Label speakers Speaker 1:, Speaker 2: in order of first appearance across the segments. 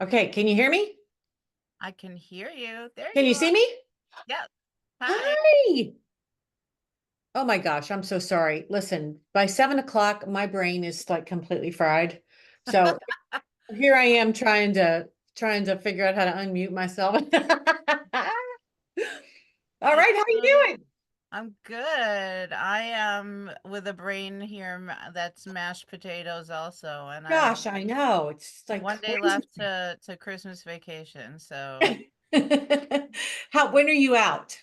Speaker 1: Okay, can you hear me?
Speaker 2: I can hear you. There
Speaker 1: Can
Speaker 2: you
Speaker 1: you see
Speaker 2: are.
Speaker 1: me?
Speaker 2: Yes. Hi.
Speaker 1: Hi. Oh my gosh, I'm so sorry. Listen, by 7 o'clock, my brain is like completely fried. So here I am trying to figure out how to unmute myself. All right,
Speaker 2: It's
Speaker 1: how you doing?
Speaker 2: I'm good. I am with a brain here that's mashed potatoes also, and
Speaker 1: Gosh, I know. It's like
Speaker 2: one day
Speaker 1: crazy.
Speaker 2: left to Christmas vacation. So,
Speaker 1: When are you out?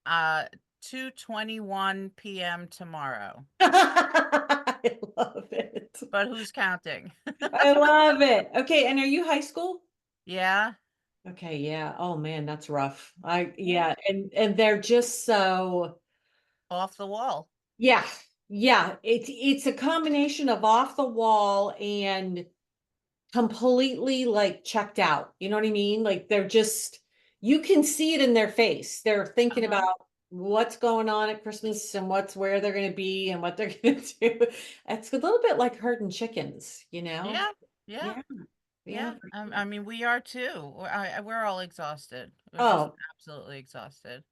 Speaker 2: uh 2:21 p.m. tomorrow.
Speaker 1: I love it.
Speaker 2: But who's counting?
Speaker 1: I love it. Okay, and are you high school?
Speaker 2: Yeah.
Speaker 1: Okay, yeah. Oh man, that's rough.
Speaker 2: Yeah.
Speaker 1: Yeah, and they're just so
Speaker 2: Off the wall.
Speaker 1: yeah, yeah. It's a combination of off the wall and completely like checked out. You know what I mean? Like they're just you can see it in their face. They're thinking
Speaker 2: Uh-huh.
Speaker 1: about what's going on at Christmas and where they're going to be and what they're going to do. It's a little bit like herding chickens, you know?
Speaker 2: Yeah. Yeah.
Speaker 1: Yeah, yeah.
Speaker 2: Yeah. I mean, we are too. We're all exhausted. We're just
Speaker 1: Oh,
Speaker 2: absolutely exhausted.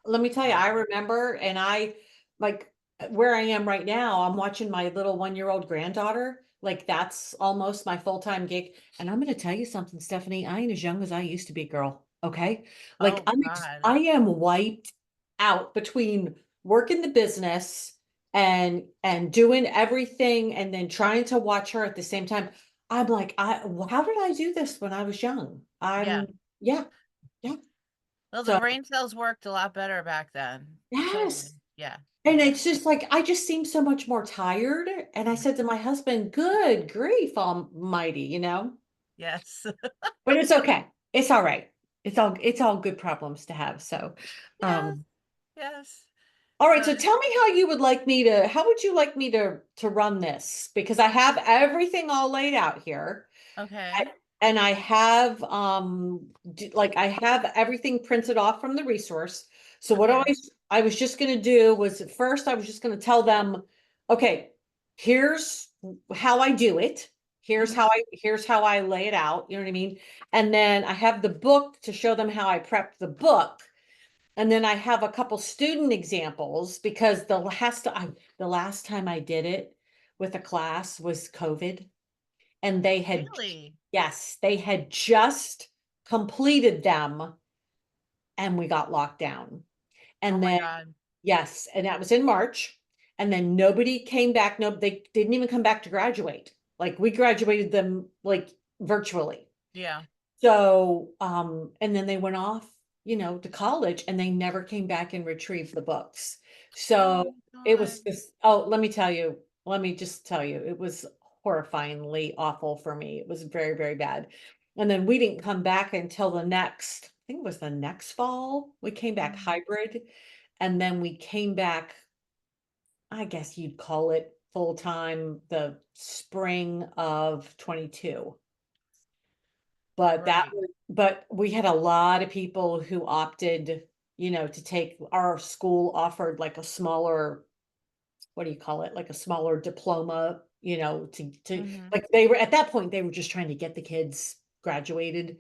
Speaker 1: let me tell you, I
Speaker 2: Um,
Speaker 1: remember, and I like where I am right now. I'm watching my little 1-year-old granddaughter. Like that's almost my full-time gig. And I'm going to tell you something, Stephanie. I ain't as young as I used to be, girl. Okay, like
Speaker 2: oh God.
Speaker 1: I am wiped out between working the business and doing everything, and then trying to watch her at the same time. I'm like, how did I do this when I was young?
Speaker 2: Yeah.
Speaker 1: Yeah, yeah.
Speaker 2: Well, the
Speaker 1: So
Speaker 2: brain cells worked a lot better back then.
Speaker 1: yes.
Speaker 2: Totally. Yeah.
Speaker 1: And
Speaker 2: Yeah.
Speaker 1: it's just like I just seem so much more tired. And I
Speaker 2: Mm.
Speaker 1: said to my husband, good grief almighty, you know?
Speaker 2: Yes.
Speaker 1: But it's okay. It's all right. It's all good problems to have. So
Speaker 2: Yes.
Speaker 1: um
Speaker 2: Yes.
Speaker 1: all right,
Speaker 2: So,
Speaker 1: so tell me how would you like me to run this? Because I have everything all laid out here.
Speaker 2: okay.
Speaker 1: And I have like I have everything printed off from the resource. So what
Speaker 2: Okay.
Speaker 1: I was just going to do was at first I was just going to tell them, okay, here's how I do it.
Speaker 2: Hmm.
Speaker 1: Here's how I lay it out, you know what I mean? And then I have the book to show them how I prepped the book. And then I have a couple student examples because the last time I did it with a class was COVID, and
Speaker 2: Really?
Speaker 1: they had just completed them, and we got locked down.
Speaker 2: Oh
Speaker 1: And
Speaker 2: my
Speaker 1: then
Speaker 2: God.
Speaker 1: yes, and that was in March. And then nobody came back. No, they didn't even come back to graduate. Like we graduated them like virtually.
Speaker 2: Yeah.
Speaker 1: So and then they went off, to college, and they never came back and retrieved the books.
Speaker 2: Oh
Speaker 1: So
Speaker 2: my
Speaker 1: it was
Speaker 2: God.
Speaker 1: just, let me just tell you, it was horrifyingly awful for me. It was very, very bad. And then we didn't come back until I think it was the next fall. We came back
Speaker 2: Mhm.
Speaker 1: hybrid, and then we came back, I guess you'd call it full time, the spring of 22.
Speaker 2: Right.
Speaker 1: But we had a lot of people who opted, to take our school offered like a smaller, what do you call it? Like a smaller diploma, to
Speaker 2: Hmm.
Speaker 1: like they were at that point, they were just trying to get the kids graduated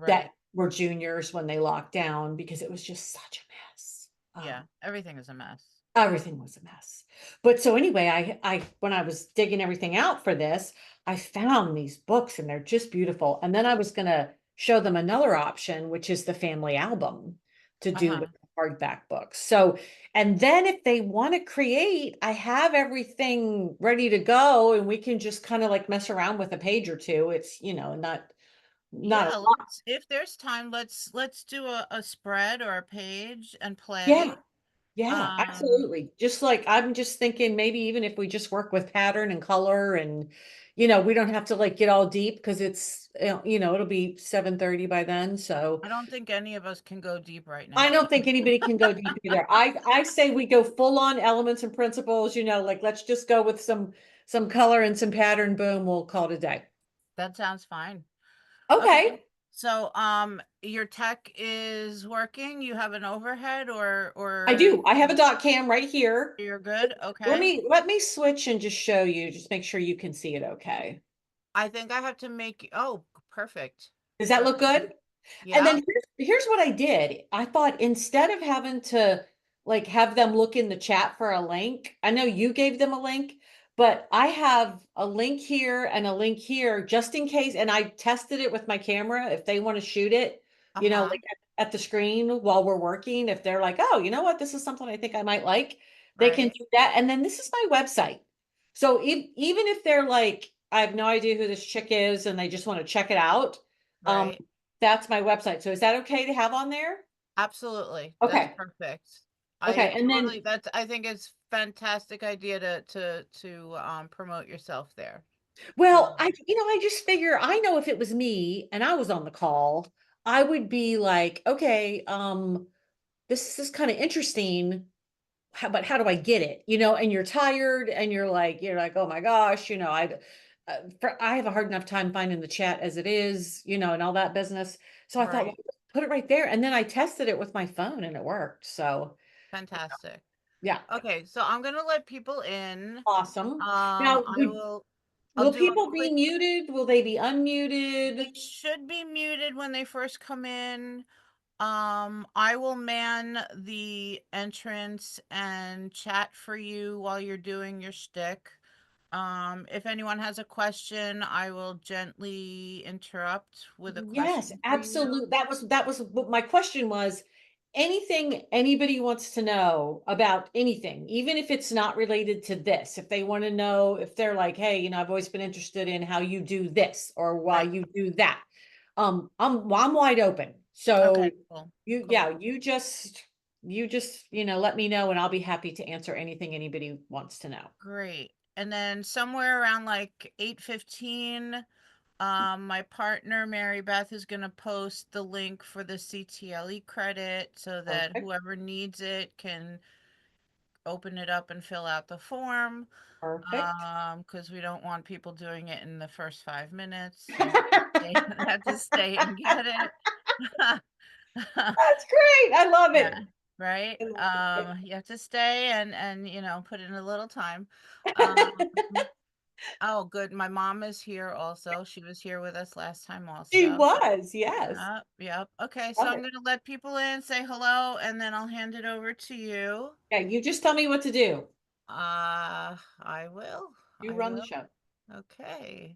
Speaker 1: that
Speaker 2: Right.
Speaker 1: were juniors when they locked down because it was just such a mess.
Speaker 2: Yeah. Everything is a mess.
Speaker 1: Everything was a mess. But so anyway, when I was digging everything out for this, I found these books and they're just beautiful. And then I was going to show them another option, which is the family album to do
Speaker 2: Uh-huh.
Speaker 1: with the hardback books. So, and then if they want to create, I have everything ready to go and we can just kind of like mess around with a page or two. It's, not a
Speaker 2: Yeah,
Speaker 1: lot.
Speaker 2: let's if there's time, let's do a spread or a page and
Speaker 1: Yeah.
Speaker 2: play.
Speaker 1: Yeah,
Speaker 2: Um,
Speaker 1: absolutely. Just like I'm just thinking maybe even if we just work with pattern and color and we don't have to like get all deep because it's it'll be 7:30 by then. So
Speaker 2: I don't think any of us can go deep right
Speaker 1: I
Speaker 2: now.
Speaker 1: don't think anybody can go deep either. I say we go full on elements and principles, like let's just go with some color and some pattern, boom, we'll call it a day.
Speaker 2: That sounds fine. Okay.
Speaker 1: Okay.
Speaker 2: So, your tech is working. You have an overhead
Speaker 1: I
Speaker 2: or
Speaker 1: do. I have a dot cam right here.
Speaker 2: you're good?
Speaker 1: Let
Speaker 2: Okay.
Speaker 1: me let me switch and just show you, just make sure you can see it okay.
Speaker 2: I think I have to make, oh, perfect.
Speaker 1: Does that look
Speaker 2: Perfect.
Speaker 1: good? And
Speaker 2: Yeah.
Speaker 1: then here's what I did. I thought instead of having to like have them look in the chat for a link, I know you gave them a link, but I have a link here and a link here just in case. And I tested it with my camera if they want to shoot it,
Speaker 2: Uh-huh.
Speaker 1: like at the screen while we're working. If they're like, oh, you know what, this is something I think I might like, they can
Speaker 2: Right.
Speaker 1: do that. And then this is my website. So even if they're like, I have no idea who this chick is and they just want to check it out, um,
Speaker 2: Right.
Speaker 1: that's my website. So is that okay to have on there?
Speaker 2: Absolutely. That's
Speaker 1: Okay.
Speaker 2: perfect.
Speaker 1: Okay.
Speaker 2: I
Speaker 1: And then,
Speaker 2: totally, that's, I think it's fantastic idea to promote yourself there.
Speaker 1: well,
Speaker 2: Really.
Speaker 1: I just figure I know if it was me and I was on the call, I would be like, okay, this is kind of interesting. But how do I get it? And you're tired and you're like, oh my gosh, I have a hard enough time finding the chat as it is, and all that business. So I thought, well,
Speaker 2: Right.
Speaker 1: put it right there. And then I tested it with my phone and it worked. So
Speaker 2: Fantastic.
Speaker 1: yeah,
Speaker 2: Okay, so I'm gonna let people in.
Speaker 1: awesome. Now,
Speaker 2: I'll
Speaker 1: will
Speaker 2: do a
Speaker 1: people be
Speaker 2: quick,
Speaker 1: muted? Will they be
Speaker 2: they
Speaker 1: unmuted?
Speaker 2: should be muted when they first come in. I will man the entrance and chat for you while you're doing your shtick. If anyone has a question, I will gently interrupt with a
Speaker 1: Yes,
Speaker 2: question for you.
Speaker 1: absolutely. That was what my question was. Anything anybody wants to know about anything, even if it's not related to this, if they want to know, if they're like, hey, I've always been interested in how you do this or why
Speaker 2: Right.
Speaker 1: you do that. I'm wide open.
Speaker 2: Okay,
Speaker 1: So
Speaker 2: cool.
Speaker 1: yeah,
Speaker 2: Cool.
Speaker 1: you just, let me know and I'll be happy to answer anything anybody wants to know.
Speaker 2: Great. And then somewhere around like 8:15, my partner Mary Beth is gonna post the link for the CTLE credit so that
Speaker 1: Perfect.
Speaker 2: whoever needs it can open it up and fill out the form.
Speaker 1: Perfect.
Speaker 2: Because we don't want people doing it in the first 5 minutes. They have to stay, have to stay and get it.
Speaker 1: That's great. I love
Speaker 2: Yeah,
Speaker 1: it.
Speaker 2: right?
Speaker 1: I love it.
Speaker 2: You have to stay and put in a little time. Um, oh, good. My mom is here also. She was here with us last time
Speaker 1: She
Speaker 2: also.
Speaker 1: was, yes.
Speaker 2: Yep, yep. Okay, so
Speaker 1: Love
Speaker 2: I'm
Speaker 1: it.
Speaker 2: gonna let people in, say hello, and then I'll hand it over to you.
Speaker 1: Yeah, you just tell me what to do.
Speaker 2: I will.
Speaker 1: You
Speaker 2: I
Speaker 1: run the
Speaker 2: will.
Speaker 1: show.
Speaker 2: Okay.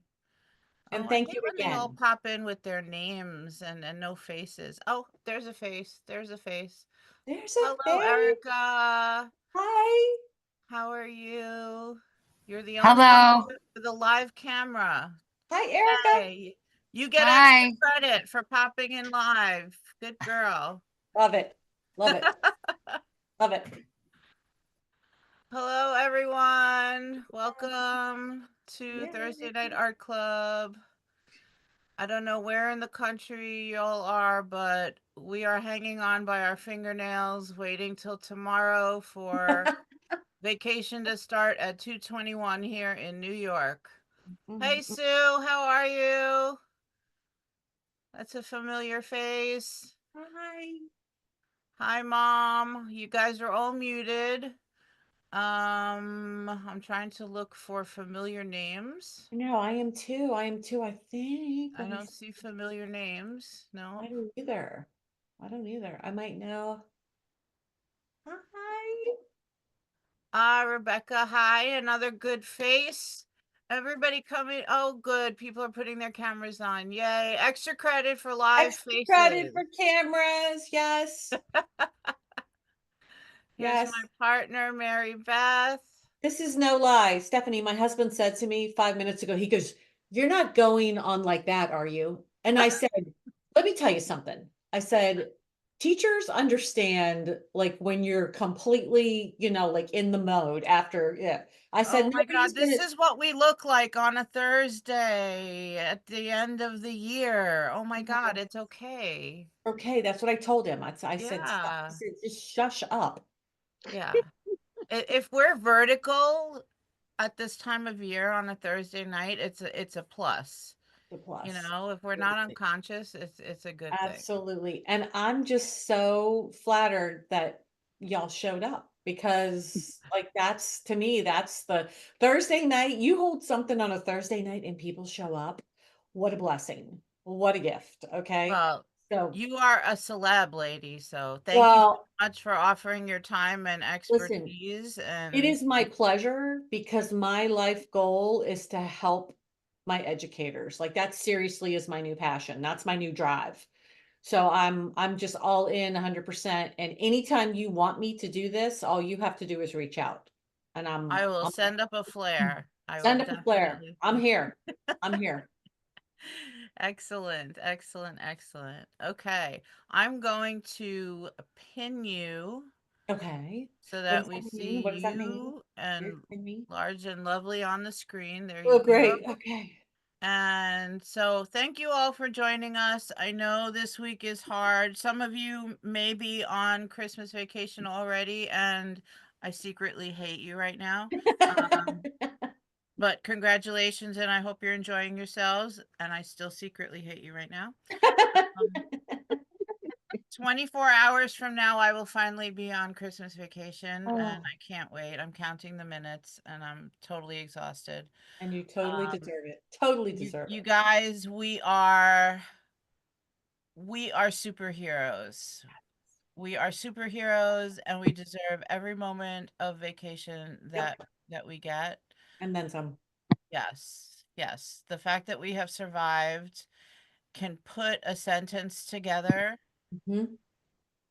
Speaker 2: Oh,
Speaker 1: And
Speaker 2: I
Speaker 1: thank
Speaker 2: hate
Speaker 1: you
Speaker 2: when they all
Speaker 1: again.
Speaker 2: pop in with their names and no faces. Oh, there's a face. There's a face.
Speaker 1: There's a
Speaker 2: Hello,
Speaker 1: thing.
Speaker 2: Erica.
Speaker 1: Hi.
Speaker 2: How are you? You're the only one
Speaker 3: Hello.
Speaker 2: with a live camera.
Speaker 1: Hi, Erica.
Speaker 2: Hey, you get extra
Speaker 3: Hi.
Speaker 2: credit for popping in live. Good girl.
Speaker 1: Love it. Love it. Love it.
Speaker 2: Hello, everyone. Welcome to
Speaker 1: Yay.
Speaker 2: Thursday Night Art Club. I don't know where in the country y'all are, but we are hanging on by our fingernails, waiting till tomorrow for vacation to start at 2:21 here in New York. Hey,
Speaker 1: Mhm.
Speaker 2: Sue, how are you? That's a familiar face.
Speaker 1: Hi.
Speaker 2: Hi, Mom. You guys are all muted. I'm trying to look for familiar names.
Speaker 1: No, I am too. I am too, I think.
Speaker 2: I
Speaker 1: Let me
Speaker 2: don't
Speaker 1: see.
Speaker 2: see familiar names.
Speaker 1: I
Speaker 2: No.
Speaker 1: don't either. I don't either. I might know. Hi.
Speaker 2: Ah, Rebecca, hi. Another good face. Everybody coming. Oh, good. People are putting their cameras on. Yay. Extra credit for live
Speaker 1: Extra credit
Speaker 2: faces.
Speaker 1: for cameras. Yes.
Speaker 2: Here's my
Speaker 1: Yes.
Speaker 2: partner, Mary Beth.
Speaker 1: This is no lie. Stephanie, my husband said to me 5 minutes ago, he goes, you're not going on like that, are you? And I said, let me tell you something. I said, teachers understand like when you're completely, like in the mode after, yeah. I said,
Speaker 2: Oh my God,
Speaker 1: nobody's
Speaker 2: this
Speaker 1: gonna,
Speaker 2: is what we look like on a Thursday at the end of the year. Oh my God, it's okay.
Speaker 1: okay, that's what I told him. I said, "Stop." I
Speaker 2: Yeah.
Speaker 1: said, just shush up.
Speaker 2: Yeah. If we're vertical at this time of year on a Thursday night, it's a plus.
Speaker 1: The
Speaker 2: You
Speaker 1: plus.
Speaker 2: know, if we're not unconscious, it's a good thing.
Speaker 1: Absolutely. And I'm just so flattered that y'all showed up. because like that's to me, that's the Thursday night. You hold something on a Thursday night and people show up. What a blessing. What a gift. Okay.
Speaker 2: Well,
Speaker 1: So,
Speaker 2: you are a celeb lady, so thank you so
Speaker 1: well,
Speaker 2: much for offering your time and
Speaker 1: listen,
Speaker 2: expertise.
Speaker 1: it
Speaker 2: And
Speaker 1: is my pleasure because my life goal is to help my educators. Like that seriously is my new passion. That's my new drive. So I'm just all in 100%. And anytime you want me to do this, all you have to do is reach out. And
Speaker 2: I will
Speaker 1: I'm
Speaker 2: send up a flare. I will
Speaker 1: send up a flare.
Speaker 2: definitely.
Speaker 1: I'm here. I'm here.
Speaker 2: Excellent, excellent, excellent. Okay, I'm going to pin you
Speaker 1: Okay.
Speaker 2: so
Speaker 1: What
Speaker 2: that
Speaker 1: does
Speaker 2: we
Speaker 1: that mean?
Speaker 2: see
Speaker 1: What does that mean?
Speaker 2: you
Speaker 1: You're
Speaker 2: and
Speaker 1: kidding me?
Speaker 2: large and lovely on the screen. There
Speaker 1: Oh,
Speaker 2: you go.
Speaker 1: great. Okay.
Speaker 2: And so, thank you all for joining us. I know this week is hard. Some of you may be on Christmas vacation already, and I secretly hate you right now. Um, but congratulations, and I hope you're enjoying yourselves. And I still secretly hate you right now. Um, 24 hours from now, I will finally be on Christmas vacation, and
Speaker 1: Oh,
Speaker 2: I can't wait. I'm counting the minutes, and I'm totally exhausted.
Speaker 1: and you totally
Speaker 2: Um,
Speaker 1: deserve it. Totally
Speaker 2: you
Speaker 1: deserve
Speaker 2: you
Speaker 1: it.
Speaker 2: guys, we are superheroes. We are superheroes, and we deserve every moment of vacation that
Speaker 1: Yep.
Speaker 2: that we get.
Speaker 1: And then some.
Speaker 2: Yes, yes. The fact that we have survived can put a sentence together
Speaker 1: Mhm.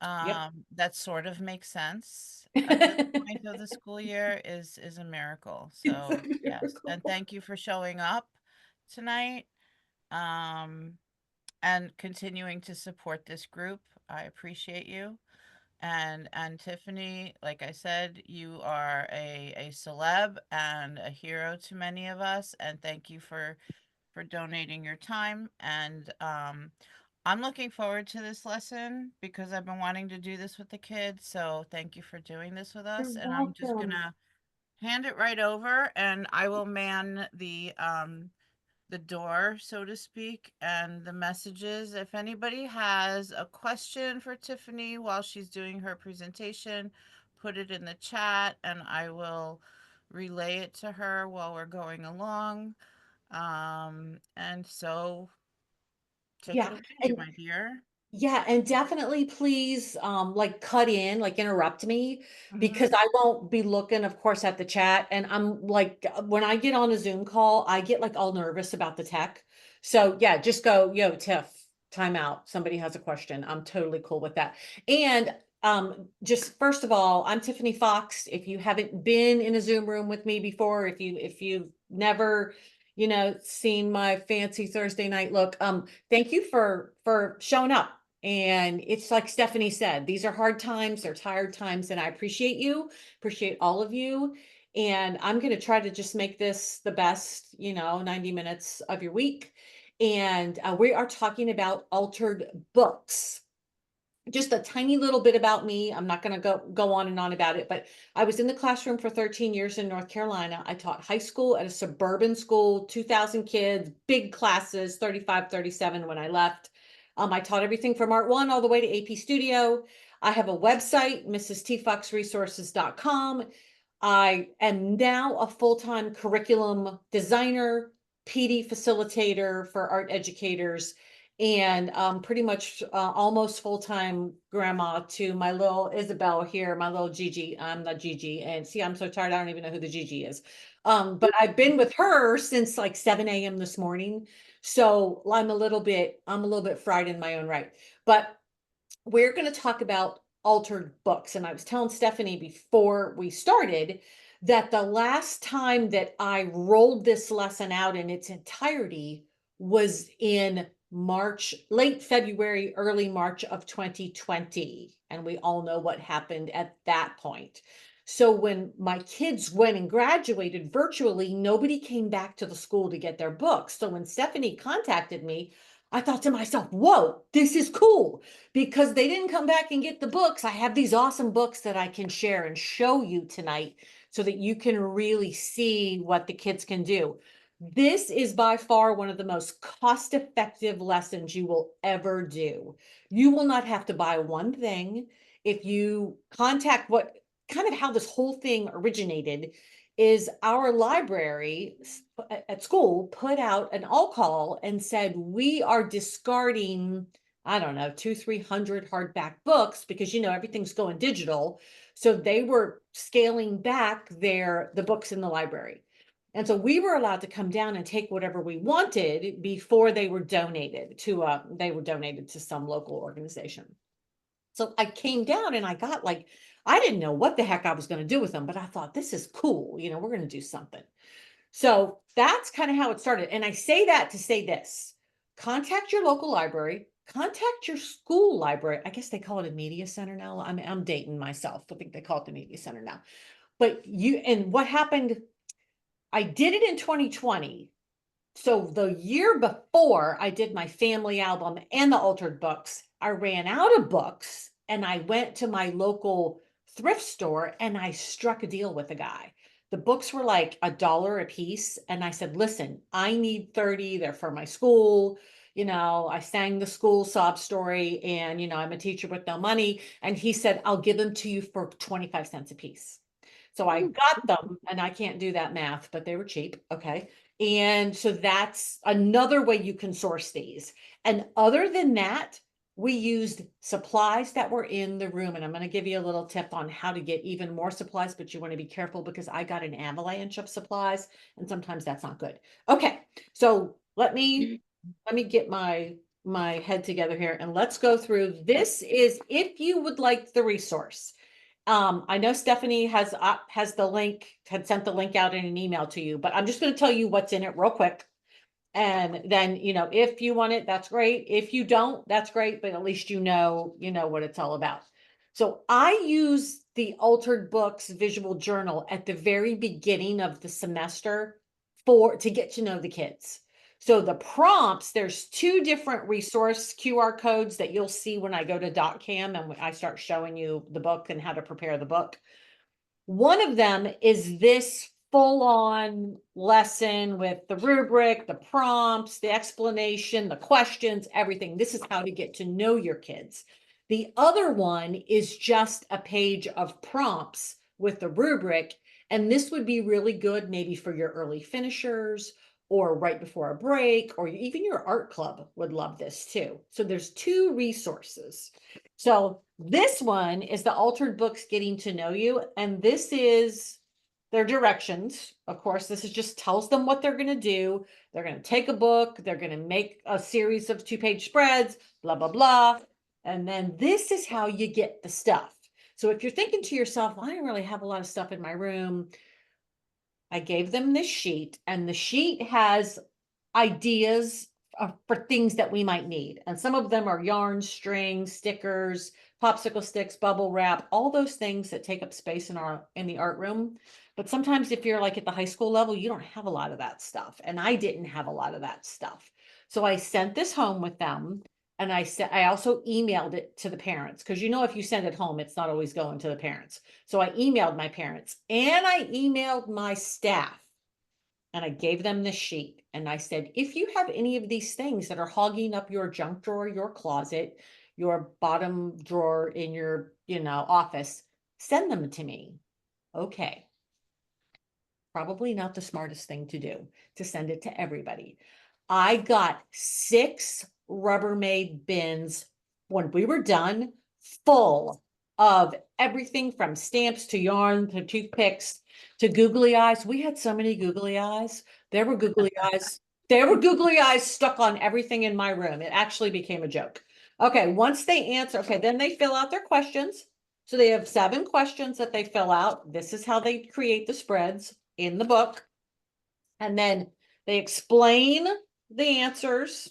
Speaker 1: Yep.
Speaker 2: that sort of makes sense at this point of the school year is a miracle.
Speaker 1: It's a
Speaker 2: So yes, and
Speaker 1: miracle.
Speaker 2: thank you for showing up tonight. Um, and continuing to support this group. I appreciate you. And Tiffany, like I said, you are a celeb and a hero to many of us. And thank you for donating your time. And I'm looking forward to this lesson because I've been wanting to do this with the kids. So thank you for doing this with
Speaker 1: You're
Speaker 2: us. And I'm just
Speaker 1: welcome.
Speaker 2: gonna hand it right over, and I will man the door, so to speak, and the messages. If anybody has a question for Tiffany while she's doing her presentation, put it in the chat and I will relay it to her while we're going along. And so take it
Speaker 1: Yeah.
Speaker 2: away,
Speaker 1: And
Speaker 2: my dear.
Speaker 1: yeah, and definitely please like cut in, like interrupt me
Speaker 2: Hmm.
Speaker 1: because I won't be looking, of course, at the chat. And I'm like, when I get on a Zoom call, I get like all nervous about the tech. So yeah, just go, yo, Tiff, time out. Somebody has a question. I'm totally cool with that. And just first of all, I'm Tiffany Fox. If you haven't been in a Zoom room with me before, if you've never, seen my fancy Thursday night look, thank you for showing up. And it's like Stephanie said, these are hard times, they're tired times, and I appreciate you, appreciate all of you. And I'm going to try to just make this the best, 90 minutes of your week. And we are talking about altered books. Just a tiny little bit about me. I'm not going to go on and on about it, but I was in the classroom for 13 years in North Carolina. I taught high school at a suburban school, 2,000 kids, big classes, 35, 37 when I left. I taught everything from Art 1 all the way to AP Studio. I have a website, mrstfoxresources.com. I am now a full-time curriculum designer, PD facilitator for art educators, and pretty much almost full-time grandma to my little Isabel here, my little Gigi. I'm not Gigi, and see, I'm so tired, I don't even know who the Gigi is. But I've been with her since like 7 a.m. this morning, so I'm a little bit fried in my own right. But we're going to talk about altered books. And I was telling Stephanie before we started that the last time that I rolled this lesson out in its entirety was in March, late February, early March of 2020. And we all know what happened at that point. So when my kids went and graduated virtually, nobody came back to the school to get their books. So when Stephanie contacted me, I thought to myself, whoa, this is cool because they didn't come back and get the books. I have these awesome books that I can share and show you tonight so that you can really see what the kids can do. This is by far one of the most cost-effective lessons you will ever do. You will not have to buy one thing. If you contact what kind of how this whole thing originated is our library at school put out an all call and said, we are discarding, I don't know, 300 hardback books because, everything's going digital. So they were scaling back the books in the library. And so we were allowed to come down and take whatever we wanted before they were donated to some local organization. So I came down and I got I didn't know what the heck I was going to do with them, but I thought this is cool. We're going to do something. So that's kind of how it started. And I say that to say this: contact your local library, contact your school library. I guess they call it a media center now. I'm dating myself. I think they call it the media center now. But and what happened, I did it in 2020. So the year before I did my family album and the altered books, I ran out of books and I went to my local thrift store and I struck a deal with a guy. The books were like $1 a piece. And I said, listen, I need 30. They're for my school. I sang the school sob story and, I'm a teacher with no money. And he said, I'll give them to you for 25 cents a piece. So I got them, and I can't do that math, but they were cheap. Okay. And so that's another way you can source these. And other than that, we used supplies that were in the room. And I'm going to give you a little tip on how to get even more supplies, but you want to be careful because I got an avalanche of supplies and sometimes that's not good. Okay. So let me get my head together here and let's go through. This is if you would like the resource. I know Stephanie had sent the link out in an email to you, but I'm just going to tell you what's in it real quick. And then, if you want it, that's great. If you don't, that's great, but at least you know what it's all about. So I use the Altered Books visual journal at the very beginning of the semester to get to know the kids. So the prompts, there's 2 different resource QR codes that you'll see when I go to DocCam and I start showing you the book and how to prepare the book. One of them is this full-on lesson with the rubric, the prompts, the explanation, the questions, everything. This is how to get to know your kids. The other one is just a page of prompts with the rubric, and this would be really good maybe for your early finishers or right before a break, or even your art club would love this too. So there's 2 resources. So this one is the Altered Books Getting to Know You, and this is their directions. Of course, this is just tells them what they're going to do. They're going to take a book, they're going to make a series of 2-page spreads, blah, blah, blah. And then this is how you get the stuff. So if you're thinking to yourself, well, I don't really have a lot of stuff in my room, I gave them this sheet, and the sheet has ideas for things that we might need. And some of them are yarn, string, stickers, popsicle sticks, bubble wrap, all those things that take up space in the art room. But sometimes if you're like at the high school level, you don't have a lot of that stuff. And I didn't have a lot of that stuff. So I sent this home with them. And I also emailed it to the parents because if you send it home, it's not always going to the parents. So I emailed my parents and I emailed my staff. And I gave them this sheet and I said, if you have any of these things that are hogging up your junk drawer, your closet, your bottom drawer in your, office, send them to me. Okay. Probably not the smartest thing to do to send it to everybody. I got 6 Rubbermaid bins when we were done, full of everything from stamps to yarn to toothpicks to googly eyes. We had so many googly eyes. There were googly eyes. There were googly eyes stuck on everything in my room. It actually became a joke. Okay, once they answer, okay, then they fill out their questions. So they have 7 questions that they fill out. This is how they create the spreads in the book. And then they explain the answers.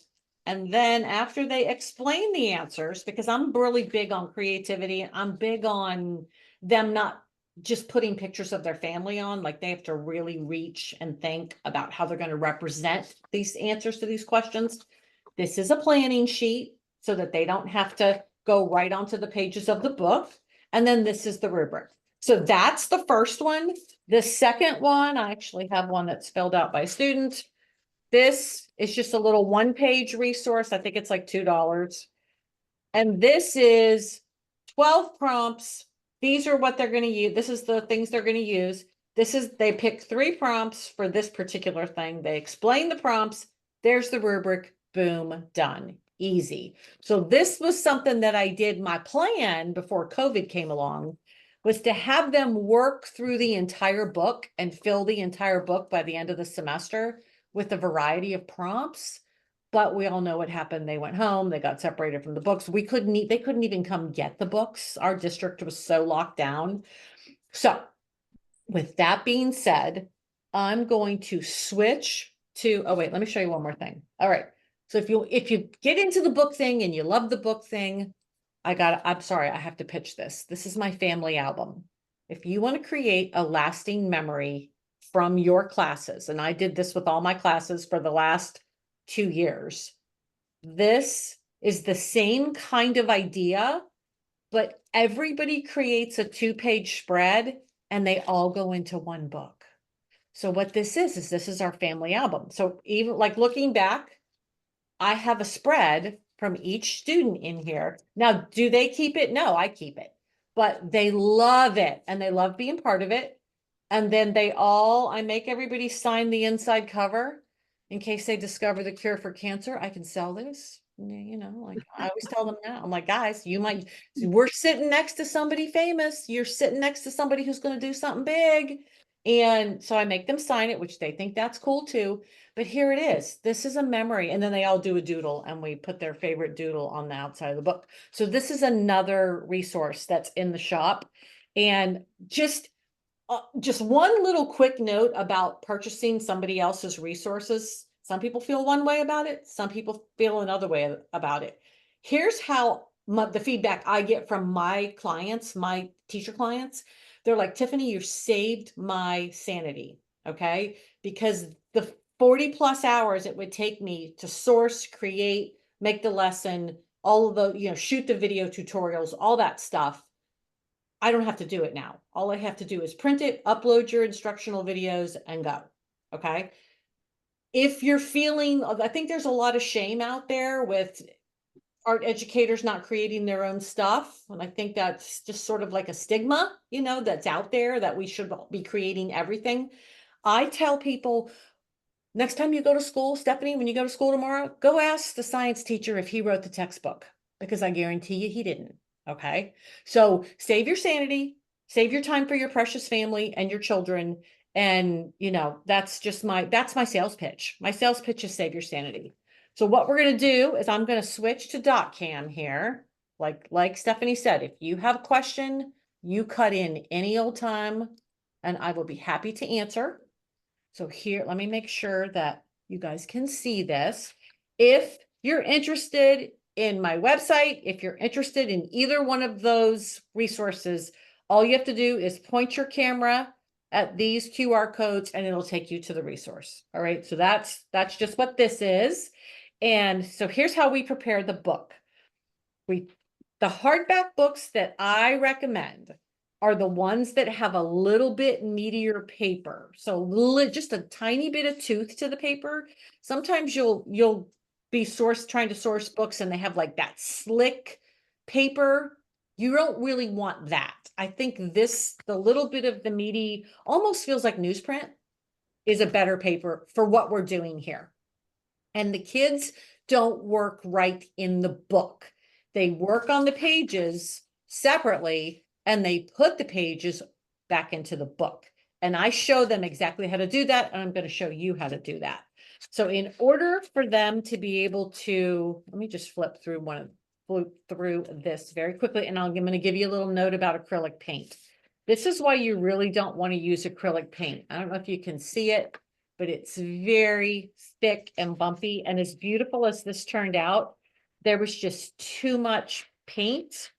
Speaker 1: And then after they explain the answers, because I'm really big on creativity, I'm big on them not just putting pictures of their family on, like they have to really reach and think about how they're going to represent these answers to these questions. This is a planning sheet so that they don't have to go right onto the pages of the book. And then this is the rubric. So that's the first one. The second one, I actually have one that's filled out by a student. This is just a little 1-page resource. I think it's like $2. And this is 12 prompts these are what they're going to use. This is the things they're going to use. They pick 3 prompts for this particular thing. They explain the prompts. There's the rubric, boom, done. Easy. So this was something that I did. My plan before COVID came along was to have them work through the entire book and fill the entire book by the end of the semester with a variety of prompts. But we all know what happened. They went home, they got separated from the books. They couldn't even come get the books. Our district was so locked down. So with that being said, I'm going to switch to, oh wait, let me show you one more thing. All right. So if you get into the book thing and you love the book thing, I'm sorry, I have to pitch this. This is my family album. If you want to create a lasting memory from your classes, and I did this with all my classes for the last 2 years, this is the same kind of idea, but everybody creates a 2-page spread and they all go into one book. So what this is this is our family album. So even like looking back, I have a spread from each student in here. Now, do they keep it? No, I keep it, but they love it and they love being part of it. And then I make everybody sign the inside cover in case they discover the cure for cancer. I can sell this. You know, like I always tell them that. I'm like, guys, we're sitting next to somebody famous. You're sitting next to somebody who's going to do something big. And so I make them sign it, which they think that's cool too. But here it is. This is a memory. And then they all do a doodle and we put their favorite doodle on the outside of the book. So this is another resource that's in the shop. And just one little quick note about purchasing somebody else's resources. Some people feel one way about it. Some people feel another way about it. Here's how the feedback I get from my clients, my teacher clients. They're like, Tiffany, you saved my sanity. Okay. Because the 40+ hours it would take me to source, create, make the lesson, all of the, shoot the video tutorials, all that stuff. I don't have to do it now. All I have to do is print it, upload your instructional videos and go. Okay. If you're feeling, I think there's a lot of shame out there with art educators not creating their own stuff. And I think that's just sort of like a stigma, that's out there that we should be creating everything. I tell people, next time you go to school, Stephanie, when you go to school tomorrow, go ask the science teacher if he wrote the textbook, because I guarantee you he didn't. Okay. So save your sanity, save your time for your precious family and your children. And that's my sales pitch. My sales pitch is save your sanity. So what we're going to do is I'm going to switch to DocCam here. Like Stephanie said, if you have a question, you cut in any old time and I will be happy to answer. So here, let me make sure that you guys can see this. If you're interested in my website, if you're interested in either one of those resources, all you have to do is point your camera at these QR codes and it'll take you to the resource. All right. So that's just what this is. And so here's how we prepare the book. The hardback books that I recommend are the ones that have a little bit meatier paper. So just a tiny bit of tooth to the paper. Sometimes you'll be trying to source books and they have like that slick paper. You don't really want that. I think the little bit of the meaty almost feels like newsprint is a better paper for what we're doing here. And the kids don't work right in the book. They work on the pages separately and they put the pages back into the book. And I show them exactly how to do that. And I'm going to show you how to do that. So in order for them to be able to, let me just flip through this very quickly. And I'm going to give you a little note about acrylic paint. This is why you really don't want to use acrylic paint. I don't know if you can see it, but it's very thick and bumpy. And as beautiful as this turned out, there was just too much paint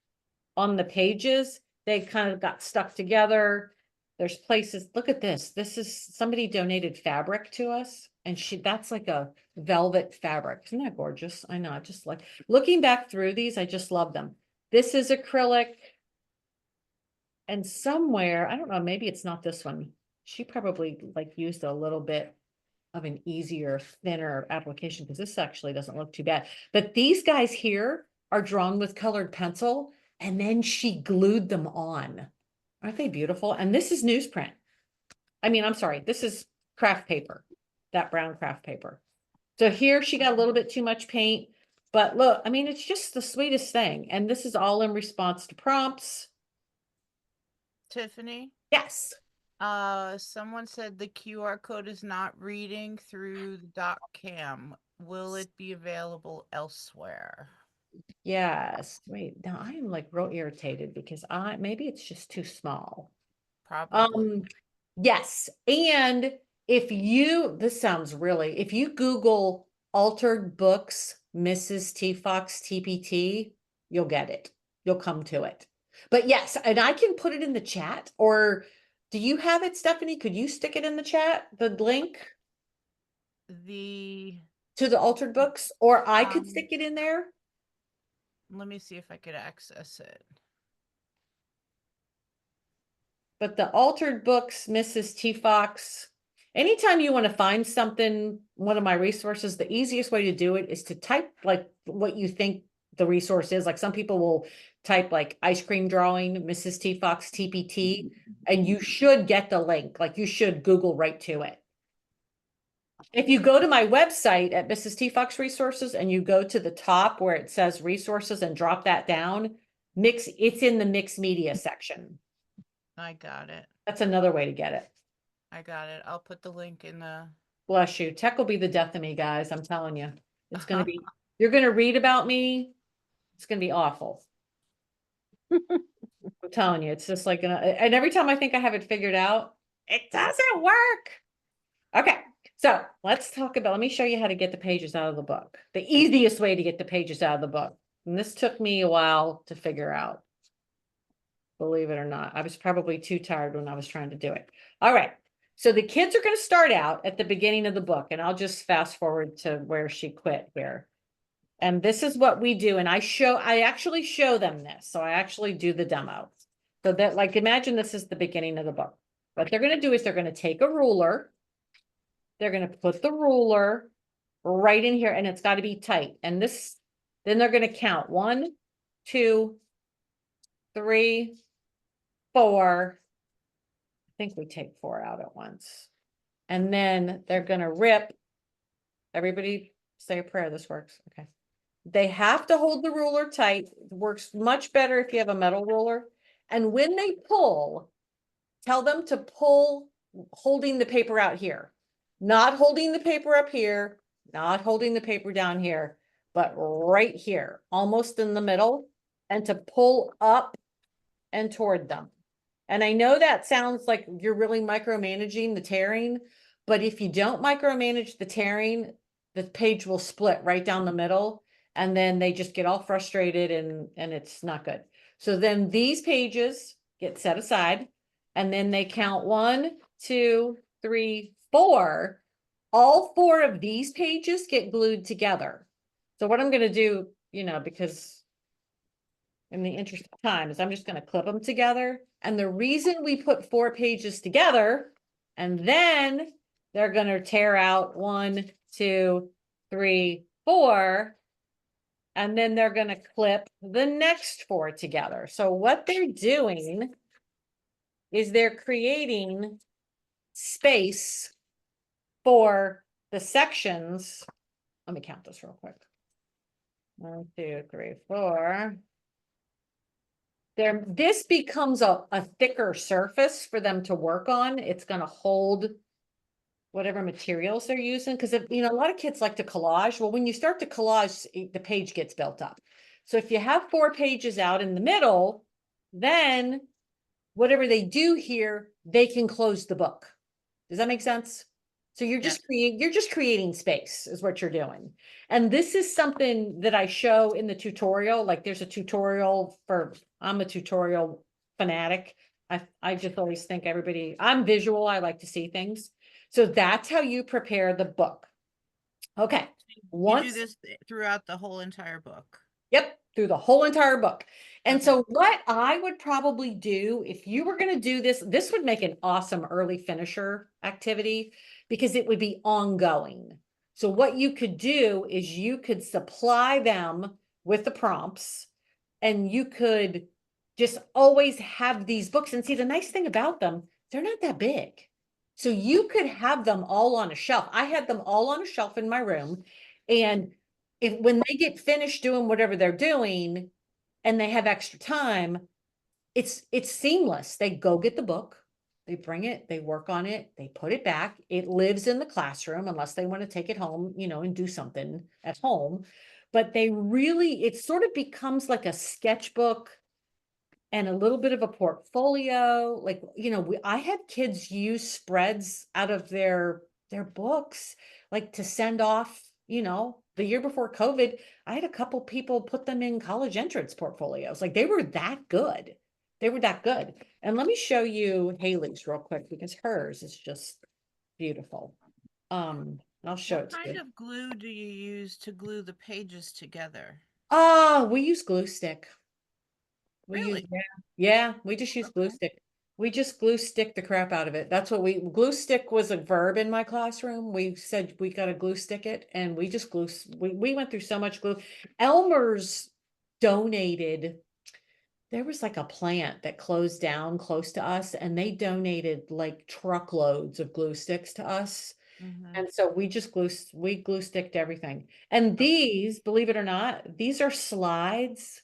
Speaker 1: on the pages. They kind of got stuck together. There's places, look at this. This is somebody donated fabric to us. And that's like a velvet fabric. Isn't that gorgeous? I know. I just like looking back through these. I just love them. This is acrylic. And somewhere, I don't know, maybe it's not this one. She probably used a little bit of an easier, thinner application because this actually doesn't look too bad. But these guys here are drawn with colored pencil and then she glued them on. Aren't they beautiful? And this is newsprint. I mean, I'm sorry, this is craft paper, that brown craft paper. So here she got a little bit too much paint, but look, I mean, it's just the sweetest thing. And this is all in response to prompts.
Speaker 2: Tiffany,
Speaker 1: Yes.
Speaker 2: someone said the QR code is not reading through the doc cam. Will it be available elsewhere?
Speaker 1: Yes. Wait, now I am like real irritated because maybe it's just too small.
Speaker 2: Probably.
Speaker 1: Yes. And this sounds really, if you Google altered books, Mrs. T. Fox TPT, you'll get it. You'll come to it. But yes, and I can put it in the chat, or do you have it, Stephanie? Could you stick it in the chat, the link
Speaker 2: The
Speaker 1: to the altered books, or I could
Speaker 2: um
Speaker 1: stick it in there?
Speaker 2: let me see if I could access it.
Speaker 1: But the altered books, Mrs. T. Fox, anytime you want to find something, one of my resources, the easiest way to do it is to type like what you think the resource is. Like some people will type like ice cream drawing, Mrs. T. Fox TPT, and you should get the link. Like you should Google right to it. If you go to my website at Mrs. T. Fox Resources and you go to the top where it says resources and drop that down, it's in the mixed media section.
Speaker 2: I got it.
Speaker 1: That's another way to get it.
Speaker 2: I got it. I'll put the link in the
Speaker 1: Bless you. Tech will be the death of me, guys. I'm telling you. It's going to be, you're going to read about me. It's going to be awful. I'm telling you, it's just like, and every time I think I have it figured out, it doesn't work. Okay. So let me show you how to get the pages out of the book. The easiest way to get the pages out of the book. And this took me a while to figure out. Believe it or not, I was probably too tired when I was trying to do it. All right. So the kids are going to start out at the beginning of the book, and I'll just fast forward to where she quit here. And this is what we do. And I actually show them this. So I actually do the demo. So that, like, imagine this is the beginning of the book. What they're going to do is they're going to take a ruler. They're going to put the ruler right in here, and it's got to be tight. And then they're going to count 1, 2, 3, 4. I think we take 4 out at once. And then they're going to rip. Everybody say a prayer. This works. Okay. They have to hold the ruler tight. It works much better if you have a metal ruler. And when they pull, tell them to pull holding the paper out here, not holding the paper up here, not holding the paper down here, but right here, almost in the middle, and to pull up and toward them. And I know that sounds like you're really micromanaging the tearing, but if you don't micromanage the tearing, the page will split right down the middle, and then they just get all frustrated and it's not good. So then these pages get set aside, and then they count 1, 2, 3, 4. All 4 of these pages get glued together. So what I'm going to do, because in the interest of time, is I'm just going to clip them together. And the reason we put 4 pages together, and then they're going to tear out 1, 2, 3, 4, and then they're going to clip the next 4 together. So what they're doing is they're creating space for the sections. Let me count this real quick. 1, 2, 3, 4. This becomes a thicker surface for them to work on. It's going to hold whatever materials they're using. Because a lot of kids like to collage. Well, when you start to collage, the page gets built up. So if you have 4 pages out in the middle, then whatever they do here, they can close the book. Does that make sense? So you're just creating space is what you're doing. And this is something that I show in the tutorial. Like there's a tutorial I'm a tutorial fanatic. I just always think I'm visual. I like to see things. So that's how you prepare the book. Okay.
Speaker 2: You do this throughout the whole entire book.
Speaker 1: Yep, through the whole entire book. And
Speaker 2: Okay.
Speaker 1: so what I would probably do if you were going to do this would make an awesome early finisher activity because it would be ongoing. So what you could do is you could supply them with the prompts, and you could just always have these books. And see, the nice thing about them, they're not that big. So you could have them all on a shelf. I had them all on a shelf in my room. And if when they get finished doing whatever they're doing and they have extra time, it's seamless. They go get the book, they bring it, they work on it, they put it back. It lives in the classroom unless they want to take it home, and do something at home. But they really, it sort of becomes like a sketchbook and a little bit of a portfolio. Like, I had kids use spreads out of their books, like to send off, the year before COVID, I had a couple people put them in college entrance portfolios. Like they were that good. They were that good. And let me show you Haley's real quick because hers is just beautiful. I'll show
Speaker 2: What
Speaker 1: it to
Speaker 2: kind
Speaker 1: you.
Speaker 2: of glue do you use to glue the pages together?
Speaker 1: We use glue stick. We use,
Speaker 2: Really?
Speaker 1: yeah, we just use glue
Speaker 2: Okay.
Speaker 1: stick. We just glue stick the crap out of it. That's what glue stick was a verb in my classroom. We said we got to glue stick it and we just we went through so much glue. Elmer's donated, there was like a plant that closed down close to us and they donated like truckloads of glue sticks to us.
Speaker 2: Mm-hmm.
Speaker 1: And so we glue sticked everything. And these, believe it or not, these are slides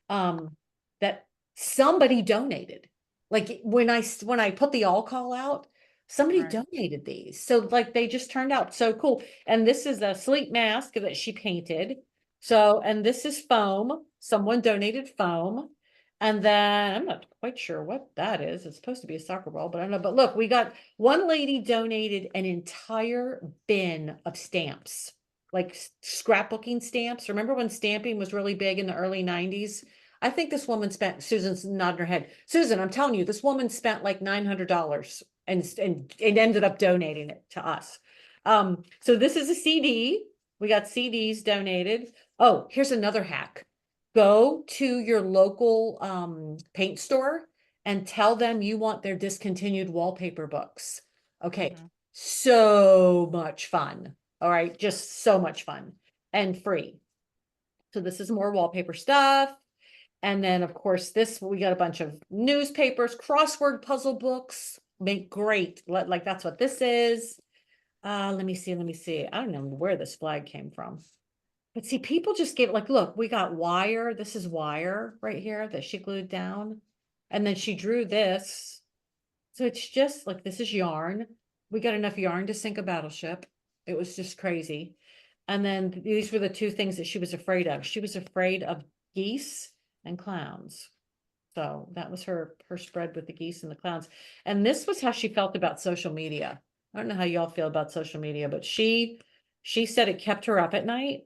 Speaker 1: that somebody donated. Like when I put the all call out, somebody
Speaker 2: Right.
Speaker 1: donated these. So like they just turned out so cool. And this is a sleep mask that she painted. So, and this is foam. Someone donated foam. And then I'm not quite sure what that is. It's supposed to be a soccer ball, but I don't know. But look, we got one lady donated an entire bin of stamps, like scrapbooking stamps. Remember when stamping was really big in the early 90s? I think this woman spent, Susan's nodding her head. Susan, I'm telling you, this woman spent like $900 and ended up donating it to us. So this is a CD. We got CDs donated. Oh, here's another hack. Go to your local paint store and tell them you want their discontinued wallpaper books. Okay,
Speaker 2: Mm-hmm.
Speaker 1: so much fun. All right, just so much fun and free. So this is more wallpaper stuff. And then, of course, this we got a bunch of newspapers, crossword puzzle books. Make great. Like that's what this is. Let me see. Let me see. I don't know where this flag came from. But see, people just gave like, look, we got wire. This is wire right here that she glued down. And then she drew this. So it's just like this is yarn. We got enough yarn to sink a battleship. It was just crazy. And then these were the two things that she was afraid of. She was afraid of geese and clowns. So that was her spread with the geese and the clowns. And this was how she felt about social media. I don't know how y'all feel about social media, but she said it kept her up at night.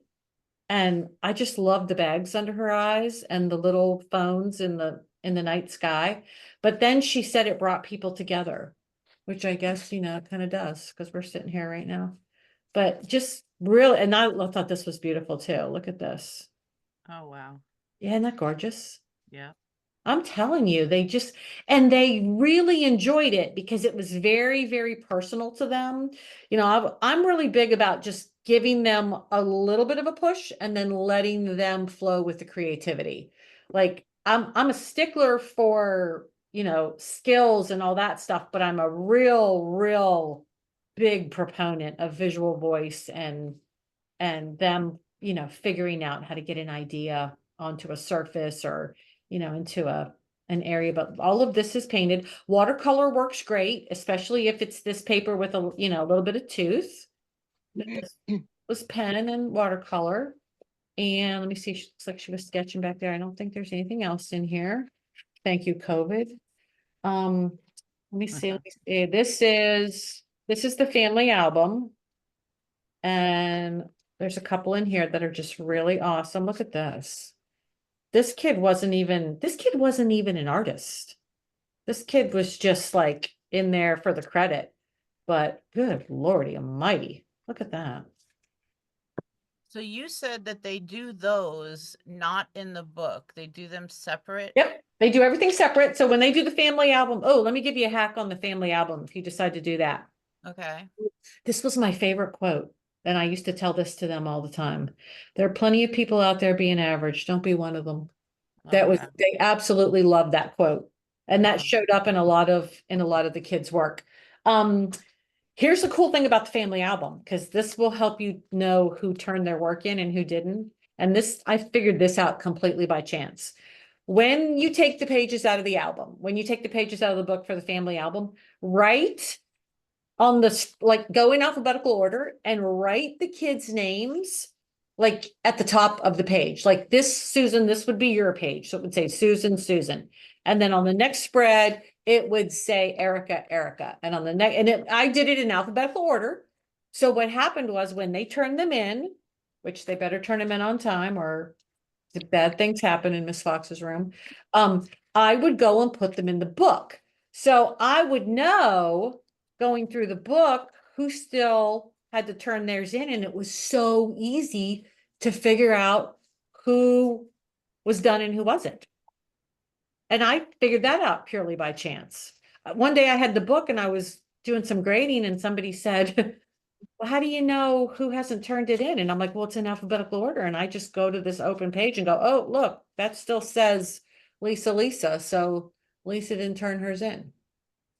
Speaker 1: And I just loved the bags under her eyes and the little phones in the night sky. But then she said it brought people together, which I guess, it kind of does because we're sitting here right now. But just really, and I thought this was beautiful too. Look at this.
Speaker 2: Oh, wow.
Speaker 1: Yeah, isn't that gorgeous?
Speaker 2: Yeah.
Speaker 1: I'm telling you, and they really enjoyed it because it was very, very personal to them. I'm really big about just giving them a little bit of a push and then letting them flow with the creativity. Like I'm a stickler for, skills and all that stuff, but I'm a real, real big proponent of visual voice and them, figuring out how to get an idea onto a surface or, into an area, but all of this is painted. Watercolor works great, especially if it's this paper with a little bit of tooth. This was pen and watercolor. And let me see, she looks like she was sketching back there. I don't think there's anything else in here. Thank you, COVID. Um, let me see, let me see. This is the family album. And there's a couple in here that are just really awesome. Look at this. This kid wasn't even an artist. This kid was just like in there for the credit. But good Lordy Almighty. Look at that.
Speaker 2: So you said that they do those not in the book. They do them separate.
Speaker 1: Yep. They do everything separate. So when they do the family album, oh, let me give you a hack on the family album if you decide to do that.
Speaker 2: Okay.
Speaker 1: This was my favorite quote. And I used to tell this to them all the time. There are plenty of people out there being average. Don't be one of them.
Speaker 2: Love that.
Speaker 1: They absolutely loved that quote. And that
Speaker 2: Oh,
Speaker 1: showed up in a lot of the kids' work. Um, Here's the cool thing about the family album, because this will help you know who turned their work in and who didn't. And this, I figured this out completely by chance. When you take the pages out of the album, when you take the pages out of the book for the family album, write on this, like go in alphabetical order and write the kids' names like at the top of the page. Like this, Susan, this would be your page. So it would say Susan, Susan. And then on the next spread, it would say Erica, Erica. And on the next, I did it in alphabetical order. So what happened was when they turned them in, which they better turn them in on time or the bad things happen in Miss Fox's room. I would go and put them in the book. So I would know going through the book who still had to turn theirs in. And it was so easy to figure out who was done and who wasn't. And I figured that out purely by chance. One day I had the book and I was doing some grading and somebody said, well, how do you know who hasn't turned it in? And I'm like, well, it's in alphabetical order. And I just go to this open page and go, oh, look, that still says Lisa. So Lisa didn't turn hers in.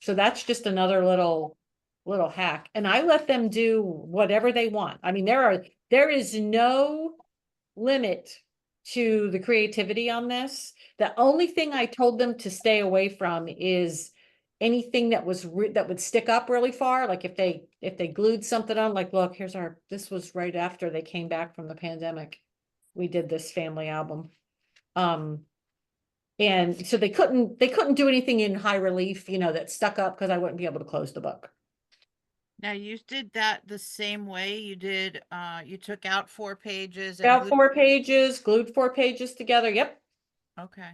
Speaker 1: So that's just another little hack. And I let them do whatever they want. I mean, there is no limit to the creativity on this. The only thing I told them to stay away from is anything that that would stick up really far. Like if they glued something on, like, look, this was right after they came back from the pandemic. We did this family album. And so they couldn't do anything in high relief, that stuck up because I wouldn't be able to close the book.
Speaker 2: now you did that the same way you did, you took out 4 pages and
Speaker 1: About
Speaker 2: glued.
Speaker 1: 4 pages, glued 4 pages together. Yep.
Speaker 2: Okay.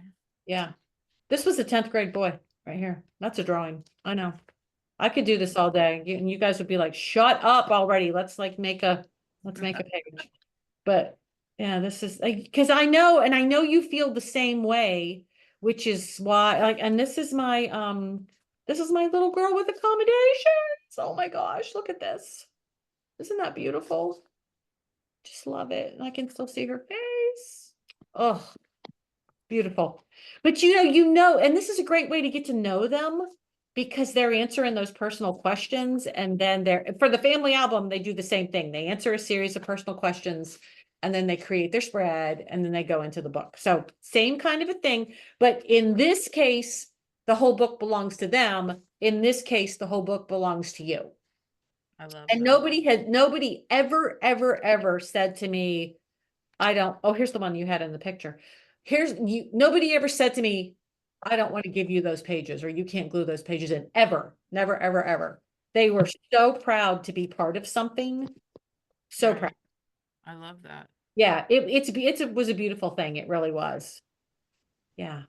Speaker 1: Yeah. This was a 10th grade boy right here. That's a drawing. I know. I could do this all day and you guys would be like, shut up already. Let's make a page. But yeah, this is like, because I know you feel the same way, which is why, like, and this is my little girl with accommodations. Oh my gosh, look at this. Isn't that beautiful? Just love it. And I can still see her face. Oh, beautiful. But and this is a great way to get to know them because they're answering those personal questions. And then for the family album, they do the same thing. They answer a series of personal questions and then they create their spread and then they go into the book. So same kind of a thing. But in this case, the whole book belongs to them. In this case, the whole book belongs to you.
Speaker 2: I love
Speaker 1: And
Speaker 2: that.
Speaker 1: nobody ever said to me, here's the one you had in the picture. Nobody ever said to me, I don't want to give you those pages or you can't glue those pages in ever, never, ever, ever. They were so proud to be part of something. So
Speaker 2: Right.
Speaker 1: proud.
Speaker 2: I love that.
Speaker 1: Yeah, it was a beautiful thing. It really was. Yeah.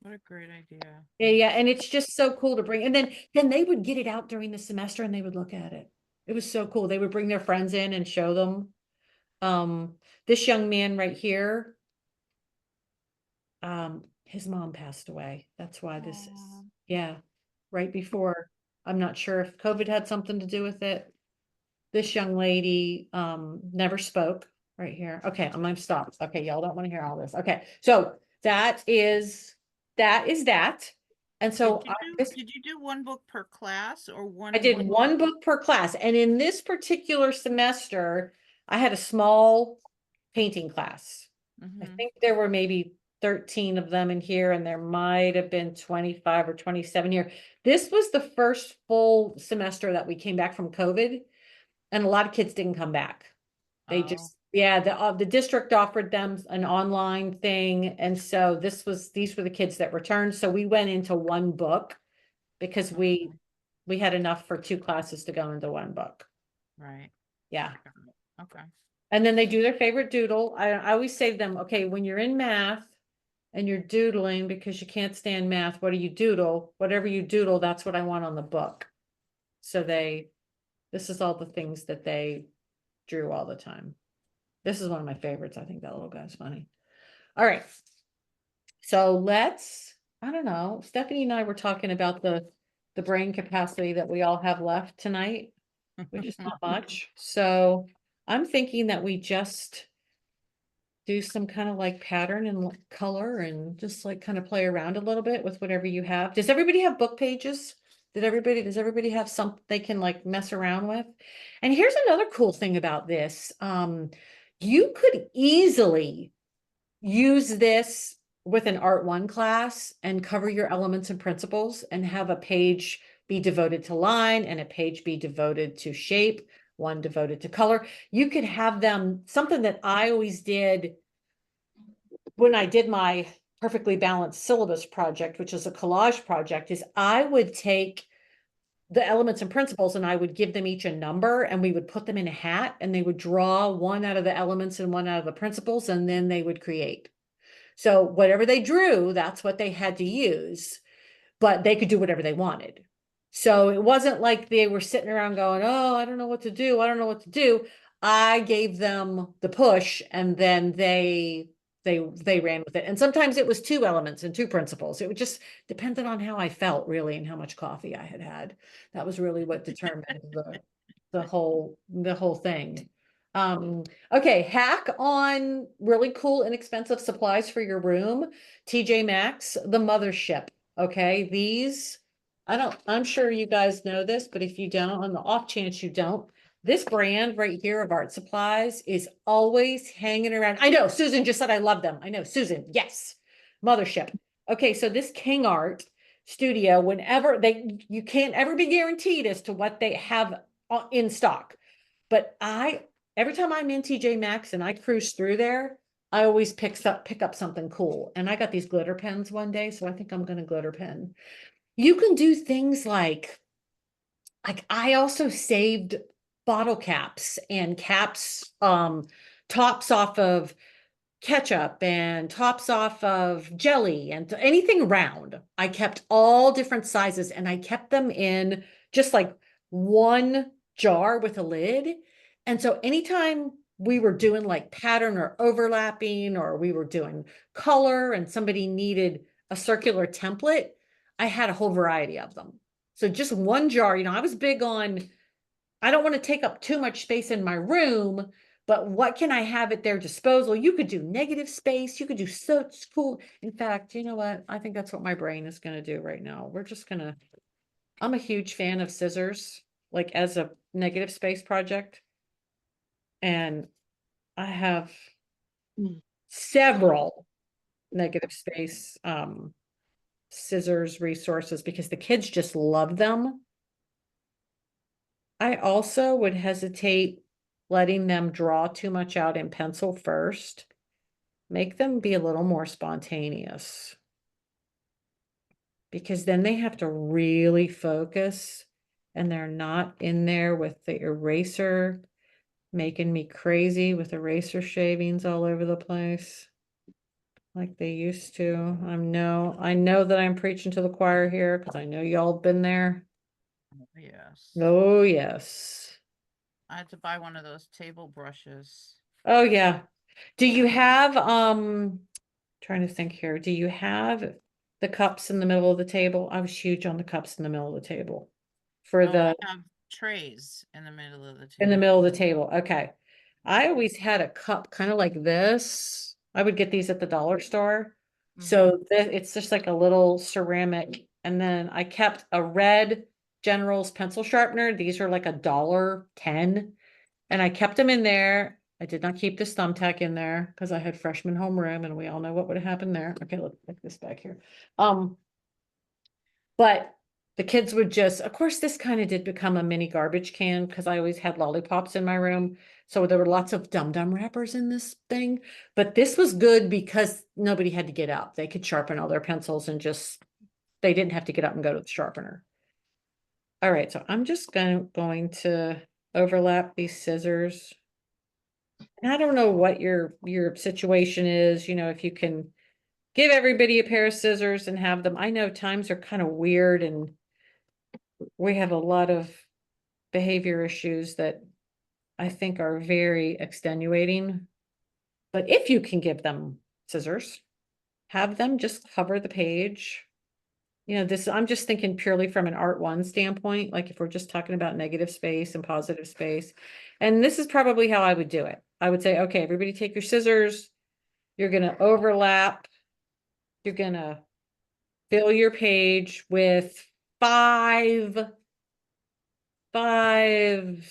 Speaker 2: What a great idea.
Speaker 1: Yeah, yeah. And it's just so cool to bring. And then they would get it out during the semester and they would look at it. It was so cool. They would bring their friends in and show them. Um, this young man right here, his mom passed away. That's why this is,
Speaker 2: Aw.
Speaker 1: yeah, right before. I'm not sure if COVID had something to do with it. This young lady, never spoke right here. Okay, I'm gonna stop. Okay, y'all don't want to hear all this. Okay, so that. And so
Speaker 2: Did you do one book per class or
Speaker 1: I
Speaker 2: one
Speaker 1: did
Speaker 2: book?
Speaker 1: one book per class. And in this particular semester, I had a small painting class. I
Speaker 2: Mm-hmm.
Speaker 1: think there were maybe 13 of them in here, and there might have been 25 or 27 here. This was the first full semester that we came back from COVID, and a lot of kids didn't come back. They
Speaker 2: Oh,
Speaker 1: just, yeah, the district offered them an online thing, and so these were the kids that returned. So we went into one book because
Speaker 2: okay.
Speaker 1: we had enough for 2 classes to go into one book.
Speaker 2: Right.
Speaker 1: Yeah.
Speaker 2: Got it. Okay.
Speaker 1: And then they do their favorite doodle. I always say to them, okay, when you're in math and you're doodling because you can't stand math, what do you doodle? Whatever you doodle, that's what I want on the book. So this is all the things that they drew all the time. This is one of my favorites. I think that little guy's funny. All right. So I don't know, Stephanie and I were talking about the brain capacity that we all have left tonight, which is not much. So I'm thinking that we just do some kind of like pattern and color and just like kind of play around a little bit with whatever you have. Does everybody have book pages? Does everybody have some they can like mess around with? And here's another cool thing about this. You could easily use this with an Art One class and cover your elements and principles and have a page be devoted to line and a page be devoted to shape, one devoted to color. You could have them, something that I always did when I did my perfectly balanced syllabus project, which is a collage project, is I would take the elements and principles and I would give them each a number and we would put them in a hat and they would draw one out of the elements and one out of the principles and then they would create. So whatever they drew, that's what they had to use, but they could do whatever they wanted. So it wasn't like they were sitting around going, oh, I don't know what to do. I don't know what to do. I gave them the push and then they ran with it. And sometimes it was two elements and two principles. It would just depended on how I felt really and how much coffee I had had. That was really what determined the whole thing. Okay, hack on really cool, inexpensive supplies for your room. TJ Maxx, the mothership. Okay, these, I'm sure you guys know this, but if you don't, on the off chance you don't, this brand right here of art supplies is always hanging around. I know, Susan just said I love them. I know, Susan, yes, mothership. Okay, so this King Art studio, whenever you can't ever be guaranteed as to what they have in stock. But every time I'm in TJ Maxx and I cruise through there, I always pick up something cool. And I got these glitter pens one day, so I think I'm gonna glitter pen. You can do things like I also saved bottle caps and caps, tops off of ketchup and tops off of jelly and anything round. I kept all different sizes and I kept them in just like one jar with a lid. And so anytime we were doing like pattern or overlapping or we were doing color and somebody needed a circular template, I had a whole variety of them. So just one jar, I was big on, I don't want to take up too much space in my room, but what can I have at their disposal? You could do negative space. You could do so cool. In fact, you know what? I think that's what my brain is going to do right now. I'm a huge fan of scissors, like as a negative space project. And I have several negative space scissors resources because the kids just love them. I also would hesitate letting them draw too much out in pencil first. Make them be a little more spontaneous. Because then they have to really focus and they're not in there with the eraser making me crazy with eraser shavings all over the place like they used to. I know that I'm preaching to the choir here because I know y'all have been there.
Speaker 2: Yes.
Speaker 1: Oh, yes.
Speaker 2: I had to buy one of those table brushes.
Speaker 1: Oh, yeah. Do you have, trying to think here, do you have the cups in the middle of the table? I was huge on the cups in the middle of the table for
Speaker 2: Oh, I
Speaker 1: the,
Speaker 2: have trays in the middle of the
Speaker 1: in the
Speaker 2: table.
Speaker 1: middle of the table. Okay. I always had a cup kind of like this. I would get these at the dollar store. So it's just like a little ceramic. And then I kept a red General's pencil sharpener. These are like $1.10. And I kept them in there. I did not keep this thumbtack in there because I had freshman homeroom and we all know what would have happened there. Okay, let's put this back here. But the kids would just, of course, this kind of did become a mini garbage can because I always had lollipops in my room. So there were lots of dum-dum wrappers in this thing. But this was good because nobody had to get up. They could sharpen all their pencils and they didn't have to get up and go to the sharpener. All right, so I'm just going to overlap these scissors. And I don't know what your situation is, if you can give everybody a pair of scissors and have them. I know times are kind of weird and we have a lot of behavior issues that I think are very extenuating. But if you can give them scissors, have them just cover the page. I'm just thinking purely from an Art One standpoint, like if we're just talking about negative space and positive space. And this is probably how I would do it. I would say, okay, everybody take your scissors, You're gonna overlap. You're gonna fill your page with five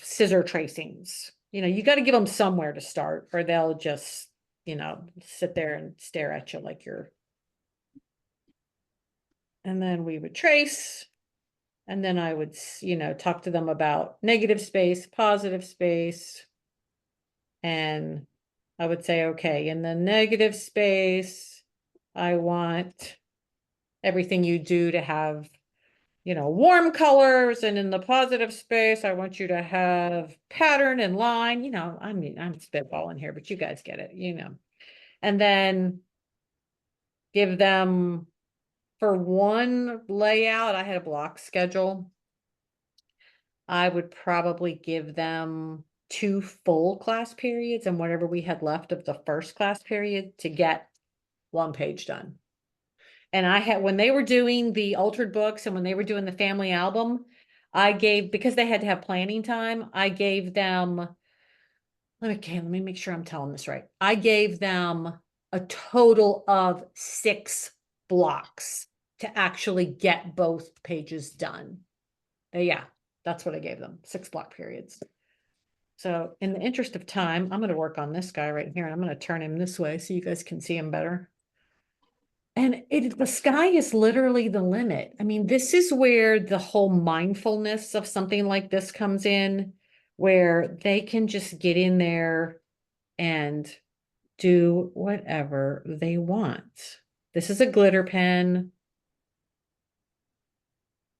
Speaker 1: scissor tracings. You know, you got to give them somewhere to start, or they'll just, sit there and stare at you like you're. And then we would trace, and then I would, talk to them about negative space, positive space. And I would say, okay, in the negative space, I want everything you do to have, warm colors. And in the positive space, I want you to have pattern and line, I mean, I'm spitballing here, but you guys get it. And then give them, for one layout, I had a block schedule. I would probably give them 2 full class periods and whatever we had left of the first class period to get one page done. And I had, when they were doing the altered books and when they were doing the family album, because they had to have planning time, I gave them, let me make sure I'm telling this right. I gave them a total of 6 blocks to actually get both pages done. Yeah, that's what I gave them, 6 block periods. So in the interest of time, I'm going to work on this guy right here. And I'm going to turn him this way so you guys can see him better. And the sky is literally the limit. I mean, this is where the whole mindfulness of something like this comes in, where they can just get in there and do whatever they want. This is a glitter pen.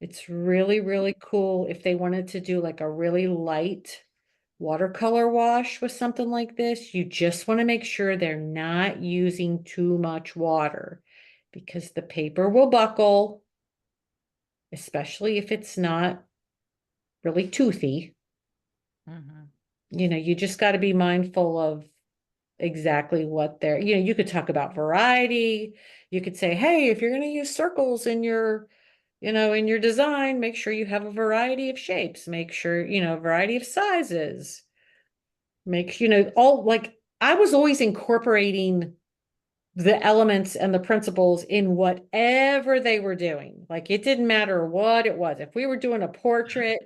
Speaker 1: It's really, really cool if they wanted to do like a really light watercolor wash with something like this. You just want to make sure they're not using too much water because the paper will buckle, especially if it's not really toothy.
Speaker 2: Mhm.
Speaker 1: You just got to be mindful of exactly what they're, you could talk about variety. You could say, hey, if you're going to use circles in your, in your design, make sure you have a variety of shapes, make sure, a variety of sizes. Make, all like I was always incorporating the elements and the principles in whatever they were doing. Like it didn't matter what it was. If we were doing a portrait,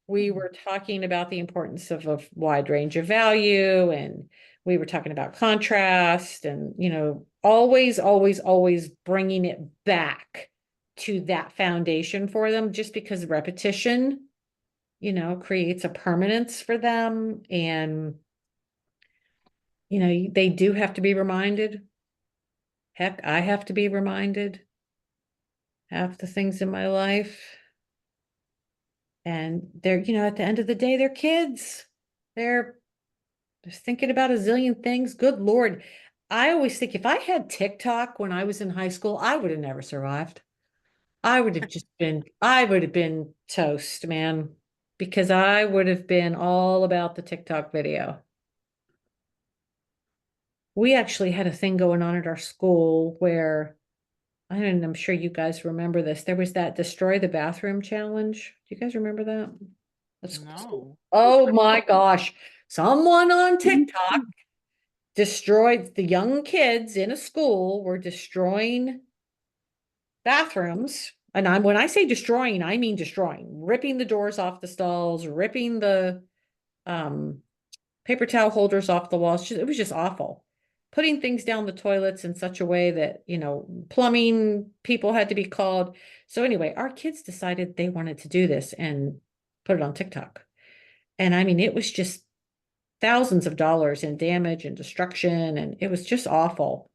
Speaker 1: we were talking about the importance of a wide range of value, and we were talking about contrast and, always, always, always bringing it back to that foundation for them, just because repetition, creates a permanence for them. And, they do have to be reminded. Heck, I have to be reminded half the things in my life. And they're, at the end of the day, they're kids. They're just thinking about a zillion things. Good Lord. I always think if I had TikTok when I was in high school, I would have never survived. I would have been toast, man, because I would have been all about the TikTok video. We actually had a thing going on at our school where, I'm sure you guys remember this. There was that destroy the bathroom challenge. Do you guys remember that?
Speaker 2: No.
Speaker 1: Oh my gosh. Someone on TikTok destroyed, the young kids in a school were destroying bathrooms. And when I say destroying, I mean destroying, ripping the doors off the stalls, ripping the um, paper towel holders off the walls. It was just awful. Putting things down the toilets in such a way that, plumbing people had to be called. So anyway, our kids decided they wanted to do this and put it on TikTok. And I mean, it was just thousands of dollars in damage and destruction, and it was just awful.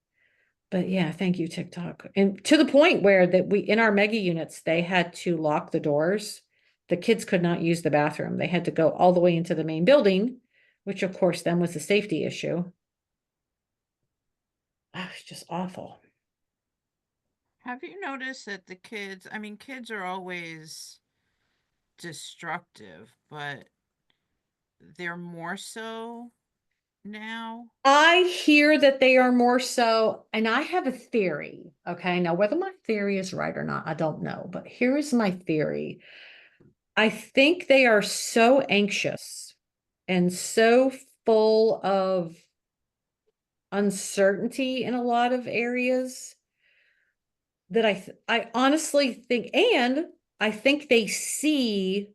Speaker 1: But yeah, thank you, TikTok. And to the point where that in our mega units, they had to lock the doors. The kids could not use the bathroom. They had to go all the way into the main building, which of course then was a safety issue. Oh, it's just awful.
Speaker 2: Have you noticed that kids are always destructive, but they're more so now?
Speaker 1: I hear that they are more so, and I have a theory. Okay. Now, whether my theory is right or not, I don't know, but here is my theory. I think they are so anxious and so full of uncertainty in a lot of areas that I honestly think, and I think they see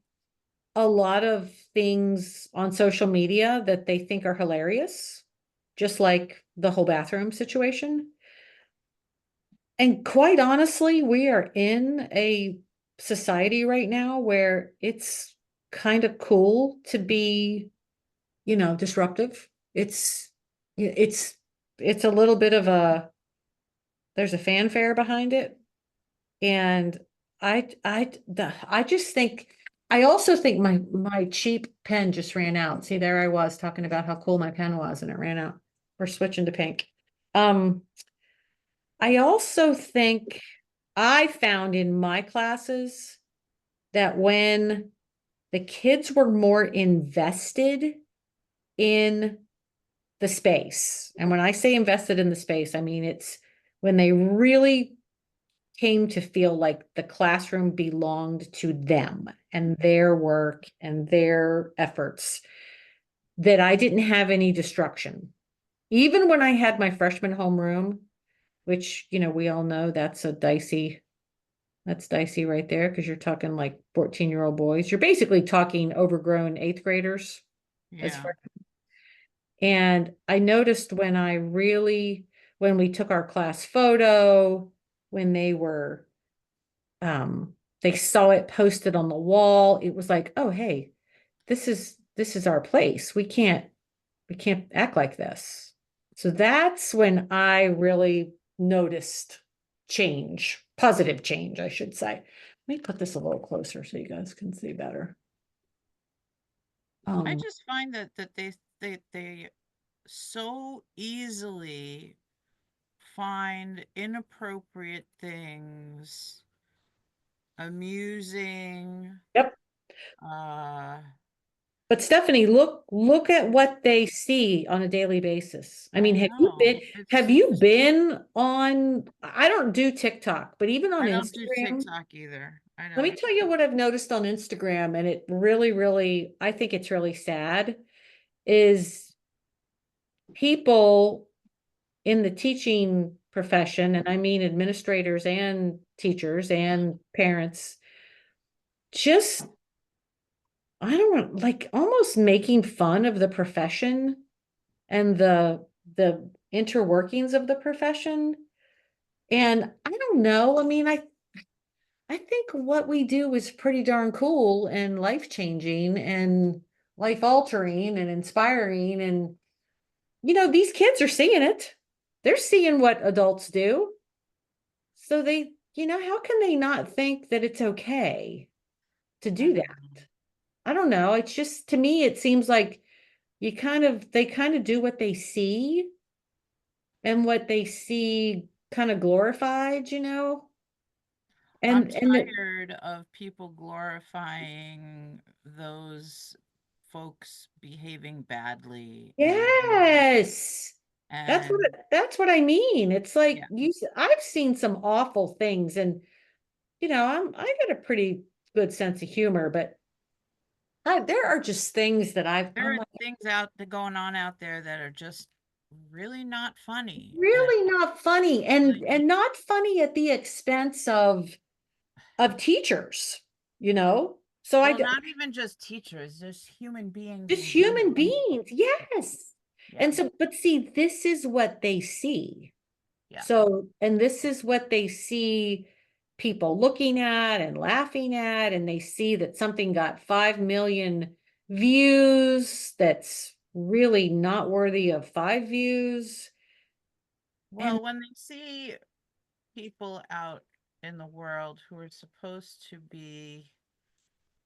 Speaker 1: a lot of things on social media that they think are hilarious, just like the whole bathroom situation. And quite honestly, we are in a society right now where it's kind of cool to be, disruptive. It's it's it's a little bit of there's a fanfare behind it. And I just think, I also think my cheap pen just ran out. See, there I was talking about how cool my pen was and it ran out. We're switching to pink. Um, I also think I found in my classes that when the kids were more invested in the space, and when I say invested in the space, I mean it's when they really came to feel like the classroom belonged to them and their work and their efforts, that I didn't have any destruction. Even when I had my freshman homeroom, which, we all know that's dicey right there because you're talking like 14-year-old boys. You're basically talking overgrown eighth graders as
Speaker 2: Yeah.
Speaker 1: far. And I noticed when we took our class photo, when they saw it posted on the wall, it was like, oh, hey, this is our place. We can't act like this. So that's when I really noticed change, positive change, I should say. Let me put this a little closer so you guys can see better.
Speaker 2: I
Speaker 1: Um,
Speaker 2: just find that they so easily find inappropriate things amusing.
Speaker 1: yep.
Speaker 2: Uh,
Speaker 1: But Stephanie, look at what they see on a daily basis. I
Speaker 2: I
Speaker 1: mean,
Speaker 2: know.
Speaker 1: have
Speaker 2: It's
Speaker 1: you been on, I don't do TikTok, but even on
Speaker 2: I don't do
Speaker 1: Instagram,
Speaker 2: TikTok either. I
Speaker 1: let me
Speaker 2: don't.
Speaker 1: tell you what I've noticed on Instagram, and it really, really, I think it's really sad, is people in the teaching profession, and I mean administrators and teachers and parents, just, I don't know, like almost making fun of the profession and the interworkings of the profession. And I don't know. I mean, I think what we do is pretty darn cool and life-changing and life-altering and inspiring. And, these kids are seeing it. They're seeing what adults do. So how can they not think that it's okay to
Speaker 2: I
Speaker 1: do
Speaker 2: don't know.
Speaker 1: that? I don't know. It's just, to me, it seems like they kind of do what they see, and what they see kind of glorified,
Speaker 2: I'm
Speaker 1: and
Speaker 2: tired of people glorifying those folks behaving badly
Speaker 1: yes,
Speaker 2: and
Speaker 1: that's what I mean. It's like
Speaker 2: yeah.
Speaker 1: I've seen some awful things, and I got a pretty good sense of humor, but there are just things that
Speaker 2: There
Speaker 1: I'm
Speaker 2: are
Speaker 1: like,
Speaker 2: things out there going on out there that are just really not funny and
Speaker 1: really not funny, and
Speaker 2: like,
Speaker 1: not funny at the expense of teachers, so
Speaker 2: well, not even just teachers, just human beings
Speaker 1: just
Speaker 2: in
Speaker 1: human
Speaker 2: general.
Speaker 1: beings, yes.
Speaker 2: Yeah.
Speaker 1: And so, but see, this is what they see.
Speaker 2: Yeah.
Speaker 1: So, and this is what they see people looking at and laughing at, and they see that something got 5 million views that's really not worthy of 5 views. And
Speaker 2: Well, when they see people out in the world who are supposed to be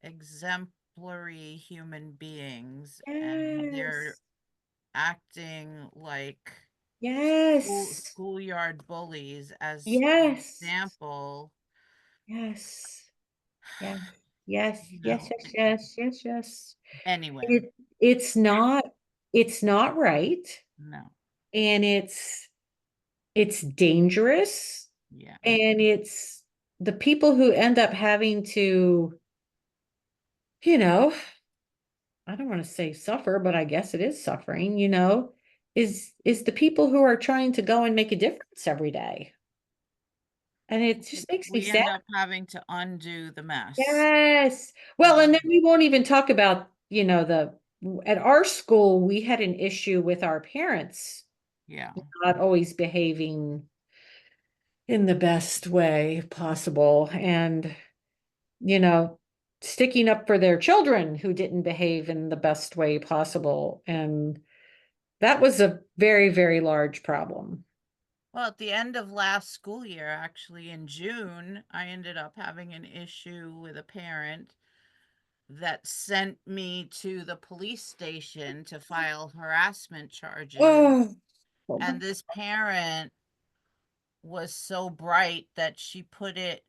Speaker 2: exemplary human beings and they're
Speaker 1: yes,
Speaker 2: acting like
Speaker 1: yes,
Speaker 2: schoolyard bullies as an
Speaker 1: yes,
Speaker 2: example,
Speaker 1: yes, yes, yes,
Speaker 2: you
Speaker 1: yes,
Speaker 2: know.
Speaker 1: yes, yes, yes, yes.
Speaker 2: Anyway,
Speaker 1: It, it's not, it's not right.
Speaker 2: no.
Speaker 1: And it's dangerous,
Speaker 2: Yeah.
Speaker 1: and it's the people who end up having to, you know, I don't want to say suffer, but I guess it is suffering, is the people who are trying to go and make a difference every day. And it just makes me
Speaker 2: We
Speaker 1: sad.
Speaker 2: end up having to undo the mess.
Speaker 1: Yes. Well, and then
Speaker 2: Um,
Speaker 1: we won't even talk about, at our school, we had an issue with our parents
Speaker 2: yeah.
Speaker 1: not always behaving in the best way possible and, you know, sticking up for their children who didn't behave in the best way possible. And that was a very, very large problem.
Speaker 2: Well, at the end of last school year, actually in June, I ended up having an issue with a parent that sent me to the police station to file harassment charges.
Speaker 1: Oh, oh
Speaker 2: And
Speaker 1: my,
Speaker 2: this parent was so bright that she put it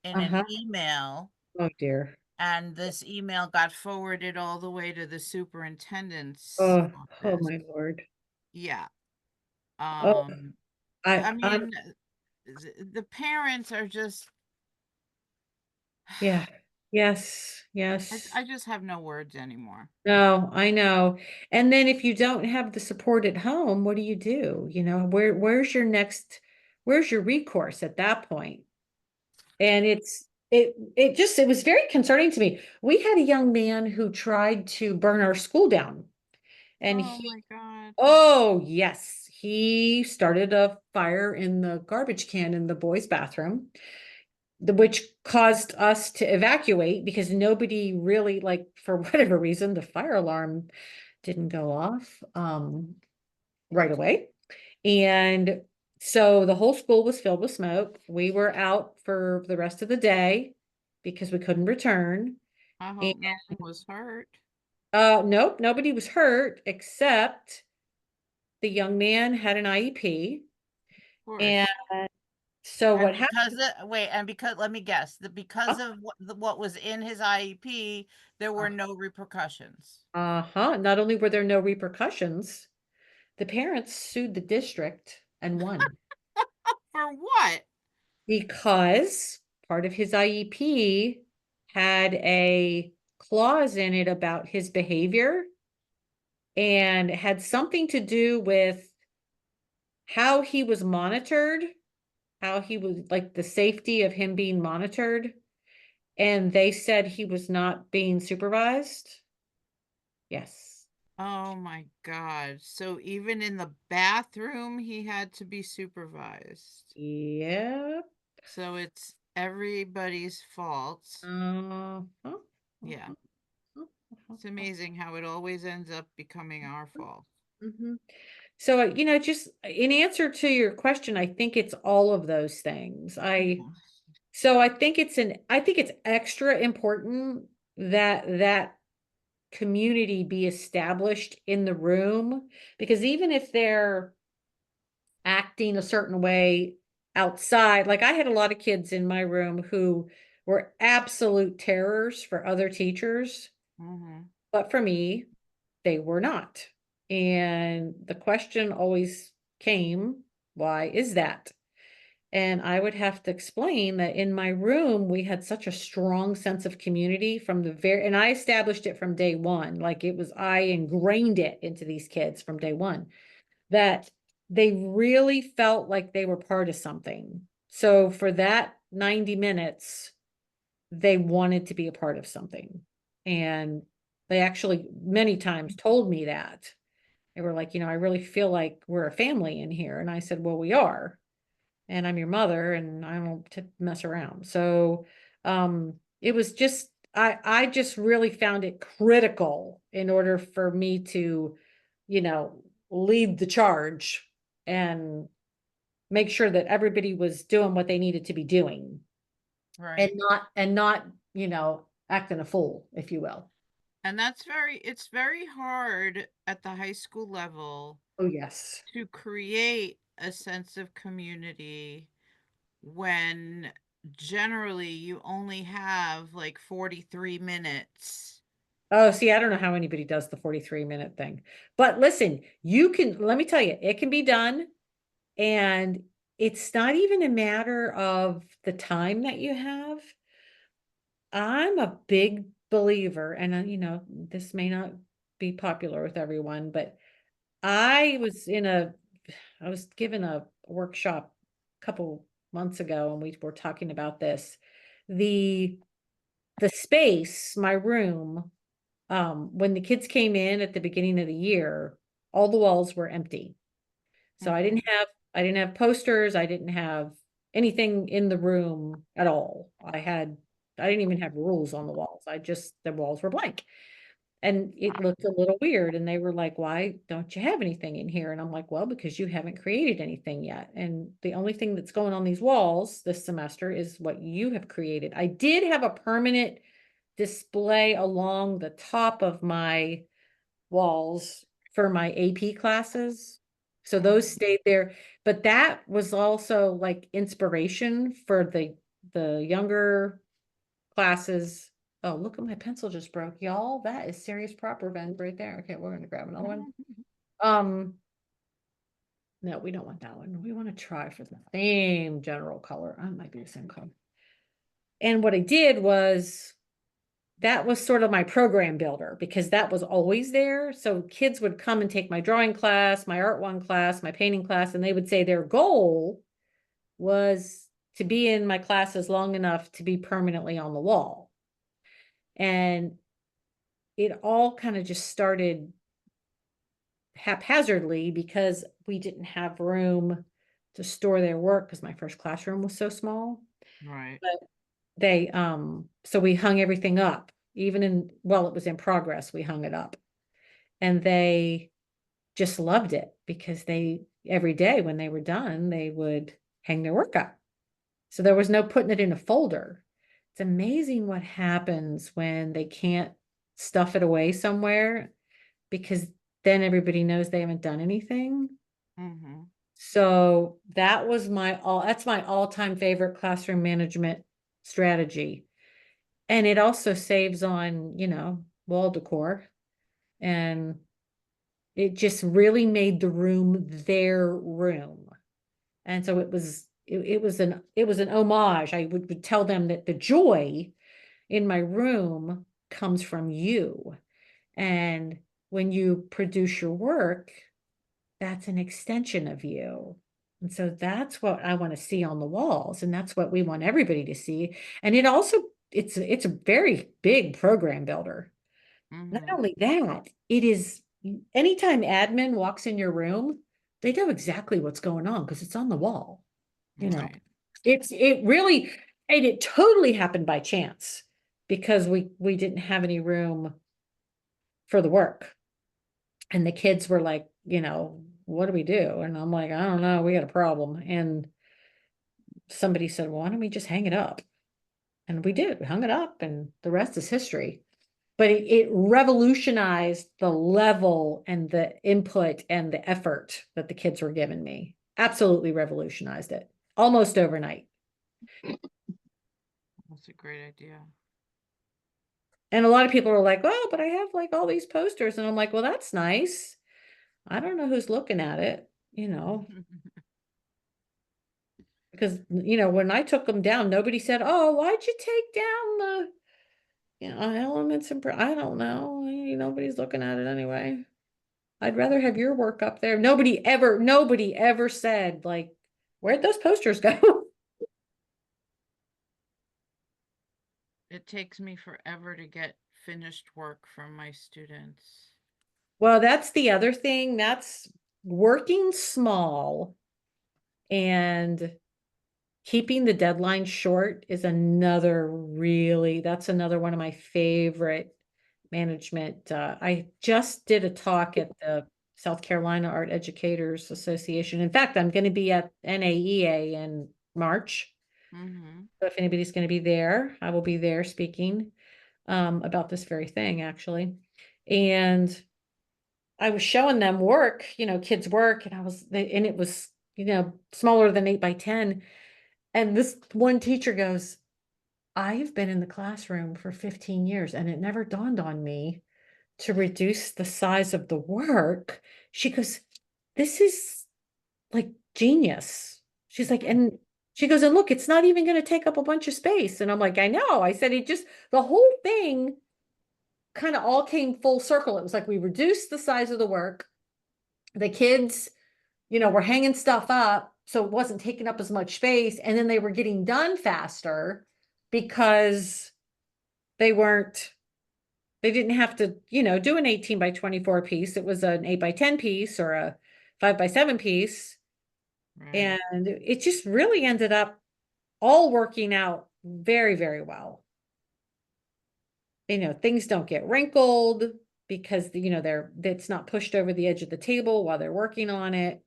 Speaker 2: in an
Speaker 1: uh-huh.
Speaker 2: email,
Speaker 1: Oh dear.
Speaker 2: and this email got forwarded all the way to the superintendent's
Speaker 1: Oh, oh
Speaker 2: office.
Speaker 1: my Lord.
Speaker 2: Yeah.
Speaker 1: Oh,
Speaker 2: Um, I
Speaker 1: I'm,
Speaker 2: mean, the parents are just,
Speaker 1: yeah, yes,
Speaker 2: I
Speaker 1: yes.
Speaker 2: just have no words anymore.
Speaker 1: No, I know. And then if you don't have the support at home, what do you do? Where's your recourse at that point? And it was very concerning to me. We had a young man who tried to burn our school down. And
Speaker 2: Oh
Speaker 1: he,
Speaker 2: my God.
Speaker 1: oh yes, he started a fire in the garbage can in the boys' bathroom, which caused us to evacuate because nobody really, like, for whatever reason, the fire alarm didn't go off right away. And so the whole school was filled with smoke. We were out for the rest of the day because we couldn't return.
Speaker 2: I
Speaker 1: And
Speaker 2: hope no one was hurt.
Speaker 1: nope, nobody was hurt except the young man had an IEP.
Speaker 2: Of
Speaker 1: And
Speaker 2: course.
Speaker 1: so
Speaker 2: And
Speaker 1: what
Speaker 2: because
Speaker 1: happened?
Speaker 2: it, wait, and because, let me guess, that because of what was in his IEP, there were no repercussions.
Speaker 1: Uh-huh. Not only were there no repercussions, the parents sued the district and won
Speaker 2: For what?
Speaker 1: because part of his IEP had a clause in it about his behavior and it had something to do with how he was monitored, how he was like the safety of him being monitored. And they said he was not being supervised. Yes.
Speaker 2: Oh my God. So even in the bathroom, he had to be supervised.
Speaker 1: Yep.
Speaker 2: So it's everybody's fault.
Speaker 1: Uh-huh.
Speaker 2: Yeah.
Speaker 1: Uh-huh.
Speaker 2: It's
Speaker 1: Uh-huh.
Speaker 2: amazing how it always ends up becoming our fault.
Speaker 1: Mhm. So, just in answer to your question, I think it's all of those things.
Speaker 2: Yeah.
Speaker 1: I think it's extra important that community be established in the room because even if they're acting a certain way outside, like I had a lot of kids in my room who were absolute terrors for other teachers,
Speaker 2: Hmm.
Speaker 1: but for me, they were not. And the question always came, why is that? And I would have to explain that in my room, we had such a strong sense of community and I established it from day one. Like I ingrained it into these kids from day one that they really felt like they were part of something. So for that 90 minutes, they wanted to be a part of something. And they actually many times told me that. They were like, I really feel like we're a family in here. And I said, well, we are. And I'm your mother and I don't mess around. So it was just I just really found it critical in order for me to, you know, lead the charge and make sure that everybody was doing what they needed to be doing
Speaker 2: Right.
Speaker 1: and not, acting a fool, if you will.
Speaker 2: And it's very hard at the high school level
Speaker 1: Oh, yes.
Speaker 2: to create a sense of community when generally you only have like 43 minutes.
Speaker 1: Oh, see, I don't know how anybody does the 43-minute thing. But listen, let me tell you, it can be done. And it's not even a matter of the time that you have. I'm a big believer, and this may not be popular with everyone, but I was in a, I was given a workshop a couple months ago and we were talking about this. The the space, my room, when the kids came in at the beginning of the year, all the walls were empty. So
Speaker 2: Mhm.
Speaker 1: I didn't have posters, I didn't have anything in the room at all. I didn't even have rules on the walls. The walls were blank. And it looked a little weird. And they were like, why don't you have anything in here? And I'm like, well, because you haven't created anything yet. And the only thing that's going on these walls this semester is what you have created. I did have a permanent display along the top of my walls for my AP classes. So those
Speaker 2: Mhm.
Speaker 1: stayed there, but that was also like inspiration for the younger classes. Oh, look at my pencil just broke, y'all. That is serious proper bend right there. Okay, we're gonna grab another one. Um, no, we don't want that one. We want to try for the same general color. I might be the same color. And what I did was that was sort of my program builder because that was always there. So kids would come and take my drawing class, my art one class, my painting class, and they would say their goal was to be in my classes long enough to be permanently on the wall. And it all kind of just started haphazardly because we didn't have room to store their work because my first classroom was so small.
Speaker 2: Right.
Speaker 1: But so we hung everything up, even while it was in progress, we hung it up. And they just loved it because every day when they were done, they would hang their work up. So there was no putting it in a folder. It's amazing what happens when they can't stuff it away somewhere because then everybody knows they haven't done anything.
Speaker 2: Mhm.
Speaker 1: So that's my all-time favorite classroom management strategy. And it also saves on, wall decor. And it just really made the room their room. And so it was an homage. I would tell them that the joy in my room comes from you. And when you produce your work, that's an extension of you. And so that's what I want to see on the walls. And that's what we want everybody to see. And it's a very big program builder. Not
Speaker 2: Mhm.
Speaker 1: only that, it is anytime admin walks in your room, they know exactly what's going on because it's on the wall. You know,
Speaker 2: Right.
Speaker 1: it really, and it totally happened by chance because we didn't have any room for the work. And the kids were like, what do we do? And I'm like, I don't know, we got a problem. And somebody said, well, why don't we just hang it up? And we did, we hung it up, and the rest is history. But it revolutionized the level and the input and the effort that the kids were giving me. Absolutely revolutionized it almost overnight.
Speaker 2: That's a great idea.
Speaker 1: And a lot of people are like, oh, but I have like all these posters. And I'm like, well, that's nice. I don't know who's looking at it, because, when I took them down, nobody said, oh, why'd you take down the, elements and, I don't know. Nobody's looking at it anyway. I'd rather have your work up there. Nobody ever said like, where'd those posters go?
Speaker 2: It takes me forever to get finished work from my students.
Speaker 1: Well, that's the other thing. That's working small and keeping the deadline short is that's another one of my favorite management. I just did a talk at the South Carolina Art Educators Association. In fact, I'm going to be at NAEA in March.
Speaker 2: Mhm.
Speaker 1: So if anybody's going to be there, I will be there speaking about this very thing, actually. And I was showing them work, kids' work, and and it was, smaller than 8 by 10. And this one teacher goes, I've been in the classroom for 15 years and it never dawned on me to reduce the size of the work. She goes, this is like genius. She's like, and she goes, and look, it's not even going to take up a bunch of space. And I'm like, I know. I said, the whole thing kind of all came full circle. It was like we reduced the size of the work. the kids, were hanging stuff up, so it wasn't taking up as much space, and then they were getting done faster because they weren't they didn't have to, do an 18 by 24 piece. It was an 8 by 10 piece or a 5 by 7 piece.
Speaker 2: Right.
Speaker 1: And it just really ended up all working out very, very well. Things don't get wrinkled because, it's not pushed over the edge of the table while they're working on it.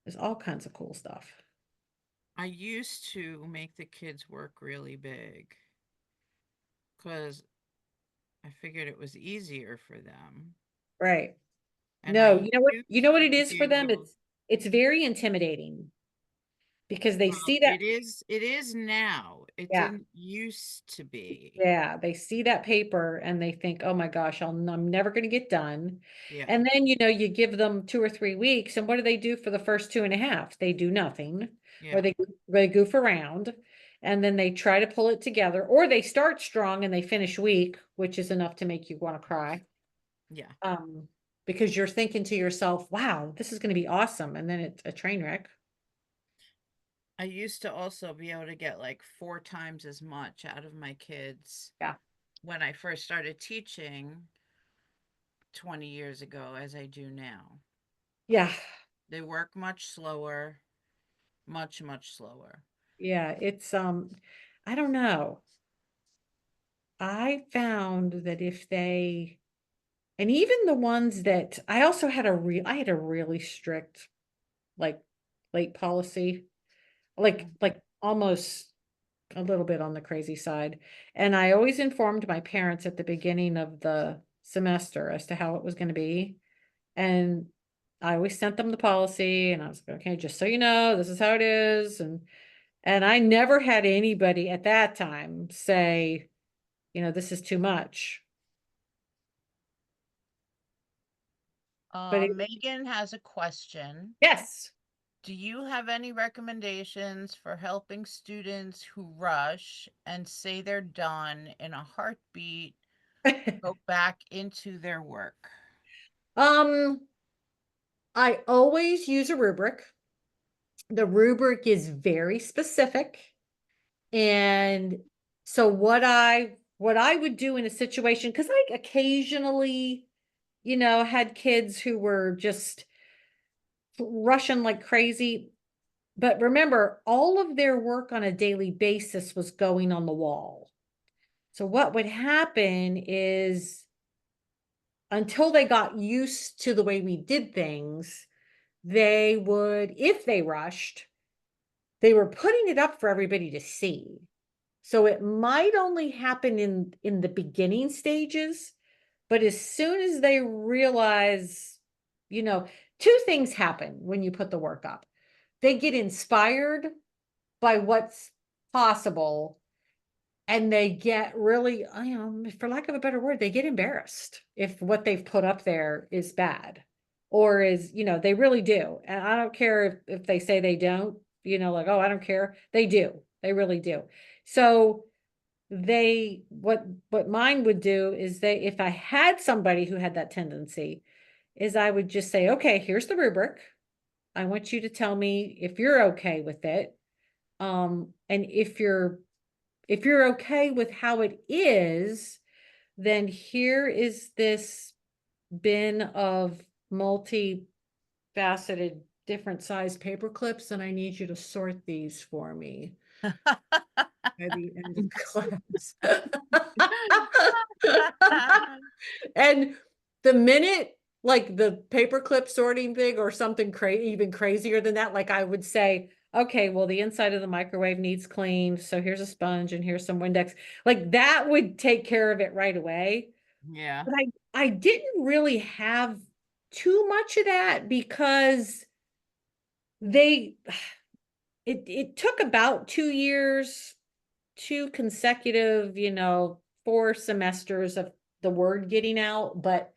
Speaker 1: There's all kinds of cool stuff.
Speaker 2: I used to make the kids work really big because I figured it was easier for them.
Speaker 1: Right.
Speaker 2: And
Speaker 1: No,
Speaker 2: I
Speaker 1: you know
Speaker 2: used
Speaker 1: what
Speaker 2: to
Speaker 1: it is
Speaker 2: be
Speaker 1: for them?
Speaker 2: able,
Speaker 1: It's very intimidating because they
Speaker 2: well,
Speaker 1: see that.
Speaker 2: it is now. It
Speaker 1: Yeah.
Speaker 2: didn't used to be.
Speaker 1: Yeah, they see that paper and they think, oh my gosh, I'm never going to get done.
Speaker 2: Yeah.
Speaker 1: And then, you give them 2 or 3 weeks, and what do they do for the first 2.5? They do nothing, or
Speaker 2: Yeah.
Speaker 1: they goof around, and then they try to pull it together, or they start strong and they finish weak, which is enough to make you want to cry.
Speaker 2: Yeah.
Speaker 1: Um, because you're thinking to yourself, wow, this is going to be awesome. And then it's a train wreck.
Speaker 2: I used to also be able to get like 4 times as much out of my kids
Speaker 1: Yeah.
Speaker 2: when I first started teaching 20 years ago as I do now.
Speaker 1: Yeah.
Speaker 2: They work much slower, much, much slower.
Speaker 1: Yeah. I don't know. I found that and even the ones that I also I had a really strict, like, late policy, like almost a little bit on the crazy side. And I always informed my parents at the beginning of the semester as to how it was going to be. And I always sent them the policy and I was like, okay, just so you know, this is how it is. And I never had anybody at that time say, this is too much. But
Speaker 2: Megan has a question.
Speaker 1: yes.
Speaker 2: Do you have any recommendations for helping students who rush and say they're done in a heartbeat go back into their work?
Speaker 1: Um, I always use a rubric. The rubric is very specific. And so what I would do in a situation, because I occasionally, had kids who were just rushing like crazy. But remember, all of their work on a daily basis was going on the wall. So what would happen is until they got used to the way we did things, they would, if they rushed, they were putting it up for everybody to see. So it might only happen in the beginning stages, but as soon as they realize, you know, two things happen when you put the work up. They get inspired by what's possible, and they get really, for lack of a better word, they get embarrassed if what they've put up there is bad or is, they really do. And I don't care if they say they don't, like, oh, I don't care. They do. They really do. So what mine would do is if I had somebody who had that tendency, is I would just say, okay, here's the rubric. I want you to tell me if you're okay with it. And if you're okay with how it is, then here is this bin of multi-faceted, different size paper clips, and I need you to sort these for me by the end of class. And the minute like the paperclip sorting thing or something even crazier than that, like I would say, okay, well, the inside of the microwave needs cleaned. So here's a sponge and here's some Windex. Like that would take care of it right away.
Speaker 2: Yeah.
Speaker 1: But I didn't really have too much of that because they it took about 2 years, two consecutive, 4 semesters of the word getting out. But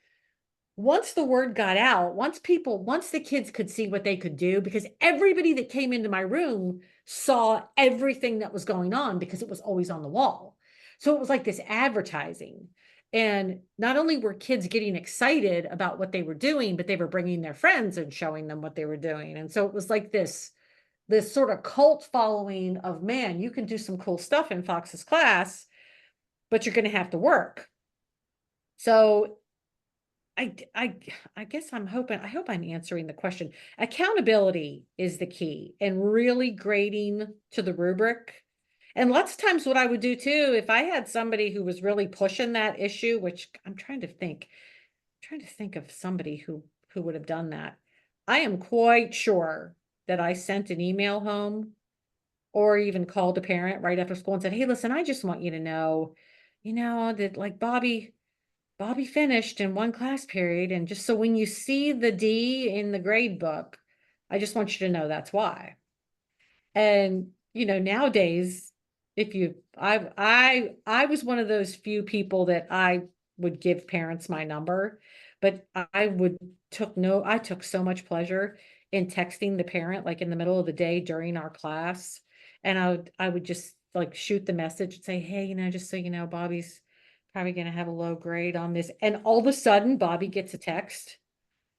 Speaker 1: once the word got out, once the kids could see what they could do, because everybody that came into my room saw everything that was going on because it was always on the wall. So it was like this advertising. And not only were kids getting excited about what they were doing, but they were bringing their friends and showing them what they were doing. And so it was like this sort of cult following of, man, you can do some cool stuff in Fox's class, but you're going to have to work. So I I guess I hope I'm answering the question. Accountability is the key, and really grading to the rubric. And lots of times what I would do too, if I had somebody who was really pushing that issue, which I'm trying to think of somebody who would have done that. I am quite sure that I sent an email home or even called a parent right after school and said, "Hey, listen, I just want you to know, that like Bobby finished in one class period, and just so when you see the D in the grade book, I just want you to know that's why." And, nowadays, if you I was one of those few people that I would give parents my number, but I took so much pleasure in texting the parent like in the middle of the day during our class. And I would just like shoot the message and say, "Hey, just so you know, Bobby's probably gonna have a low grade on this." And all of a sudden, Bobby gets a text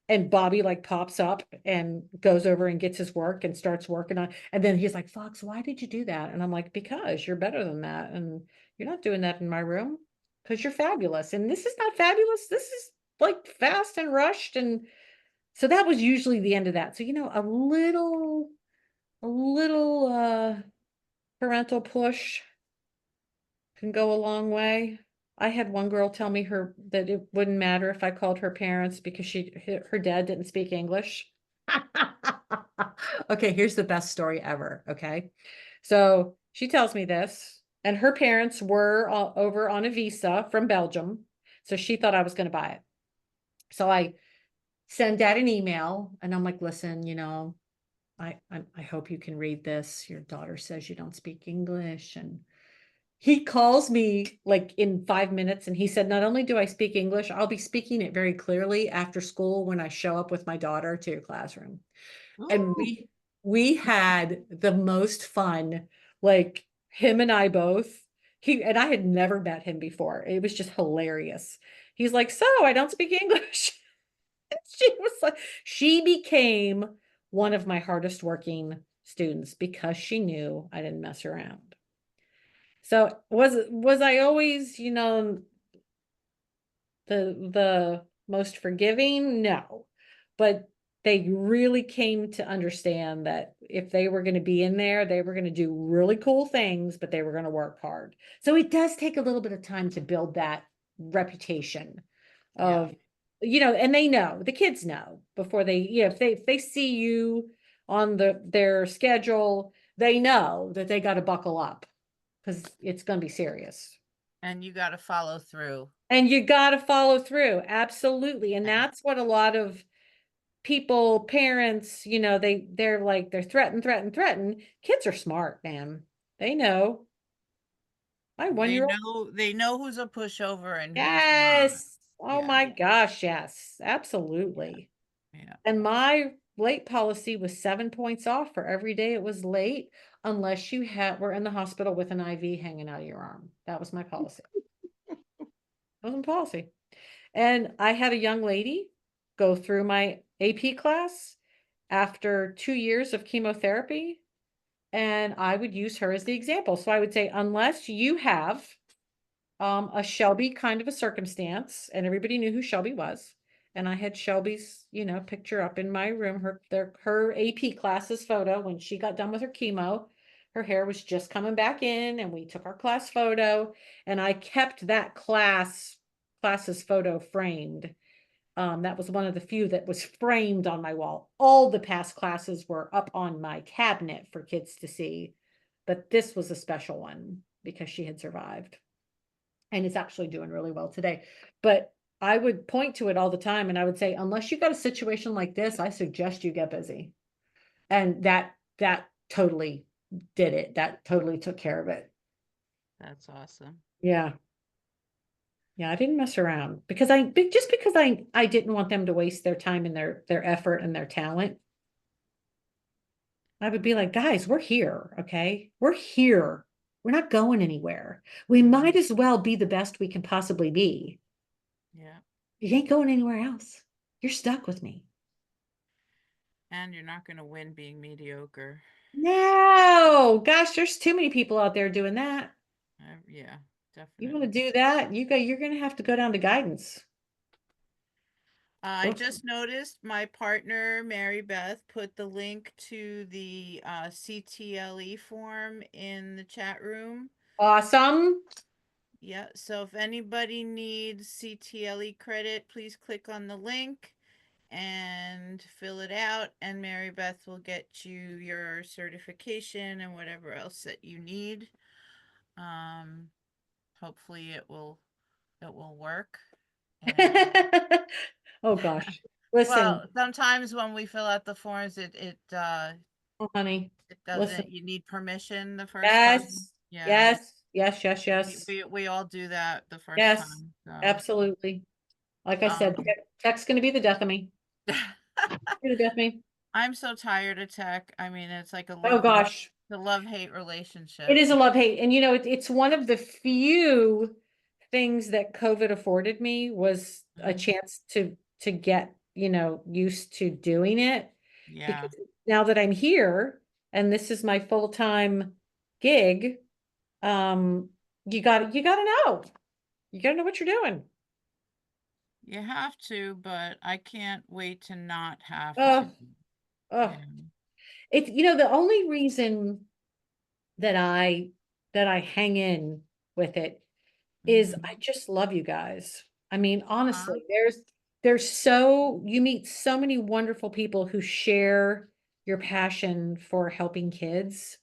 Speaker 1: and Bobby like pops up and goes over and gets his work and starts working on, and then he's like, "Fox, why did you do that?" And I'm like, "Because you're better than that. And you're not doing that in my room because you're fabulous. And this is not fabulous. This is like fast and rushed." And so that was usually the end of that. So, a little parental push can go a long way. I had one girl tell me that it wouldn't matter if I called her parents because her dad didn't speak English. Okay, here's the best story ever. Okay. So she tells me this, and her parents were over on a visa from Belgium. So she thought I was going to buy it. So I send dad an email and I'm like, "Listen, I hope you can read this. Your daughter says you don't speak English." And he calls me like in 5 minutes and he said, "Not only do I speak English, I'll be speaking it very clearly after school when I show up with my daughter to your classroom." And
Speaker 2: Ooh.
Speaker 1: we had the most fun, like him and I both. I had never met him before. It was just hilarious. He's like, "So I don't speak English." She was like, she became one of my hardest working students because she knew I didn't mess around. So was I always, the most forgiving? No. But they really came to understand that if they were going to be in there, they were going to do really cool things, but they were going to work hard. So it does take a little bit of time to build that reputation
Speaker 2: Yeah.
Speaker 1: of, and the kids know before they, if they see you on their schedule, they know that they got to buckle up because it's going to be serious.
Speaker 2: And you got to follow through.
Speaker 1: And you got to follow through. Absolutely. And
Speaker 2: And
Speaker 1: that's what a lot of people, parents, they're threatened, threatened, threatened. Kids are smart, man. They know. My
Speaker 2: they
Speaker 1: 1-year-old.
Speaker 2: know they know who's a pushover and who's not.
Speaker 1: Yes. Oh
Speaker 2: Yeah.
Speaker 1: my gosh. Yes,
Speaker 2: Yeah.
Speaker 1: absolutely.
Speaker 2: Yeah.
Speaker 1: And my late policy was 7 points off for every day it was late, unless were in the hospital with an IV hanging out of your arm. That was my policy. That was my policy. And I had a young lady go through my AP class after 2 years of chemotherapy, and I would use her as the example. So I would say, unless you have a Shelby kind of a circumstance, and everybody knew who Shelby was. And I had Shelby's, picture up in my room, her AP classes photo when she got done with her chemo. Her hair was just coming back in, and we took our class photo, and I kept that classes photo framed. That was one of the few that was framed on my wall. All the past classes were up on my cabinet for kids to see, but this was a special one because she had survived and is actually doing really well today. But I would point to it all the time and I would say, unless you got a situation like this, I suggest you get busy. And that totally did it. That totally took care of it.
Speaker 2: That's awesome.
Speaker 1: Yeah. Yeah, I didn't mess around because just because I didn't want them to waste their time and their effort and their talent. I would be like, "Guys, we're here, okay? We're here. We're not going anywhere. We
Speaker 2: Mhm.
Speaker 1: might as well be the best we can possibly be."
Speaker 2: Yeah.
Speaker 1: You ain't going anywhere else. You're stuck with me.
Speaker 2: And you're not going to win being mediocre.
Speaker 1: No, gosh, there's too many people out there doing that.
Speaker 2: Yeah,
Speaker 1: You want to
Speaker 2: definitely.
Speaker 1: do that? You're going to have to go down to guidance.
Speaker 2: I
Speaker 1: Go-
Speaker 2: just noticed my partner, Mary Beth, put the link to the CTLE form in the chat room.
Speaker 1: Awesome.
Speaker 2: Yeah, so if anybody needs CTLE credit, please click on the link and fill it out, and Mary Beth will get you your certification and whatever else that you need. Um, hopefully it will work. And
Speaker 1: Oh gosh.
Speaker 2: well,
Speaker 1: Listen,
Speaker 2: sometimes when we fill out the forms,
Speaker 1: oh, honey,
Speaker 2: it
Speaker 1: listen.
Speaker 2: doesn't. You need permission the first time.
Speaker 1: Yes,
Speaker 2: Yeah,
Speaker 1: yes, yes, yes,
Speaker 2: we
Speaker 1: yes,
Speaker 2: we, we all do that the first
Speaker 1: yes,
Speaker 2: time. So,
Speaker 1: absolutely. Like I said,
Speaker 2: um,
Speaker 1: tech's going to be the death of me. Gonna death me.
Speaker 2: I'm so tired of tech. I mean, it's like
Speaker 1: Oh gosh.
Speaker 2: the love-hate
Speaker 1: It
Speaker 2: relationship.
Speaker 1: is a love hate. And it's one of the few things that COVID afforded me was a
Speaker 2: Mhm.
Speaker 1: chance to get, used to doing it.
Speaker 2: Yeah,
Speaker 1: Because now that I'm here and this is my full-time gig, um, you gotta know. You gotta know what you're doing.
Speaker 2: you have to, but I can't wait to not have to.
Speaker 1: Oh, oh.
Speaker 2: Yeah.
Speaker 1: The only reason that I hang in with it is I
Speaker 2: Mm-hmm.
Speaker 1: just love you guys. I mean, honestly, you meet so many wonderful people who share your passion for helping kids.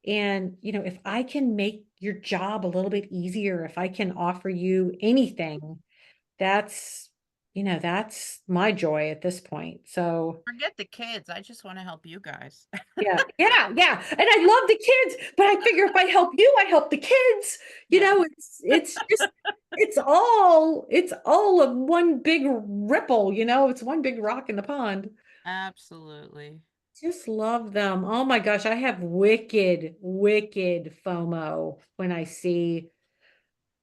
Speaker 1: And, if I can make your job a little bit easier, if I can offer you anything, that's, that's my joy at this point. So,
Speaker 2: Forget the kids. I just want to help you guys.
Speaker 1: yeah, yeah, yeah. And I love the kids, but I figure if I help you, I help the kids.
Speaker 2: Yeah,
Speaker 1: It's all of one big ripple, it's one big rock in the pond.
Speaker 2: absolutely.
Speaker 1: Just love them. Oh my gosh, I have wicked, wicked FOMO when I see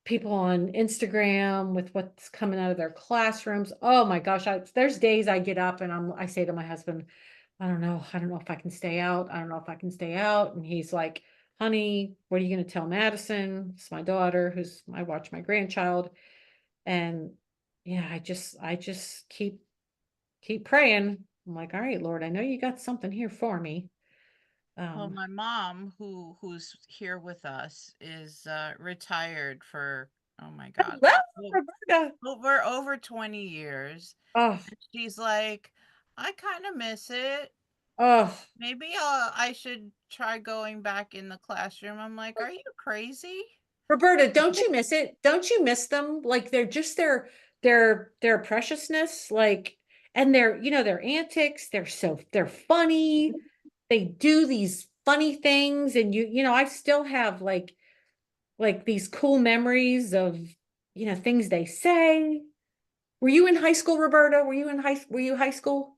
Speaker 1: people on Instagram with what's coming out of their classrooms. Oh my gosh, there's days I get up and I say to my husband, I don't know if I can stay out. I don't know if I can stay out. And he's like, honey, what are you going to tell Madison? It's my daughter I watch my grandchild. And yeah, I just keep praying. I'm like, all right, Lord, I know you got something here for me.
Speaker 2: Well,
Speaker 1: Um,
Speaker 2: my mom, who's here with us, is retired for, oh my God,
Speaker 1: hello,
Speaker 2: o-
Speaker 1: Roberta.
Speaker 2: over 20 years.
Speaker 1: Oh,
Speaker 2: She's like, I kind of miss it.
Speaker 1: oh,
Speaker 2: Maybe I should try going back in the classroom. I'm like, are you crazy?
Speaker 1: Roberta, don't you miss it? Don't you miss them? Like they're just their preciousness, like, and their antics, they're funny. They do these funny things, and I still have like these cool memories of things they say. Were you in high school, Roberta? Were you high school?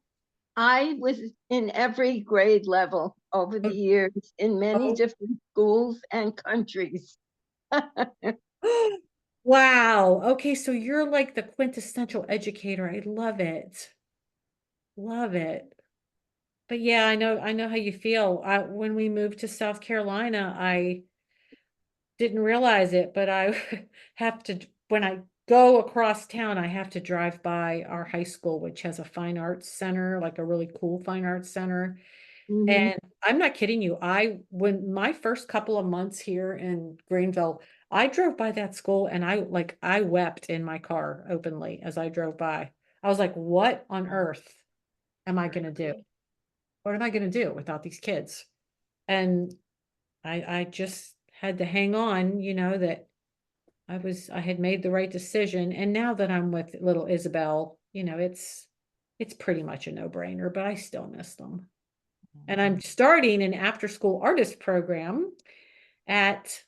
Speaker 3: I was in every grade level over the years in many
Speaker 1: Oh,
Speaker 3: different schools and countries.
Speaker 1: wow. Okay, so you're like the quintessential educator. I love it. Love it. But yeah, I know how you feel. When we moved to South Carolina, I didn't realize it, but I when I go across town, I have to drive by our high school, which has a fine arts center, like a really cool fine arts center.
Speaker 3: Mhm.
Speaker 1: And I'm not kidding you. When my first couple of months here in Greenville, I drove by that school and I wept in my car openly as I drove by. I was like, what on
Speaker 2: Oh,
Speaker 1: earth am I going to do?
Speaker 2: really?
Speaker 1: What am I going to do without these kids? And I just had to hang on, that I had made the right decision. And now that I'm with little Isabel, it's pretty much a no-brainer, but I still miss them. And I'm starting an after-school artist program at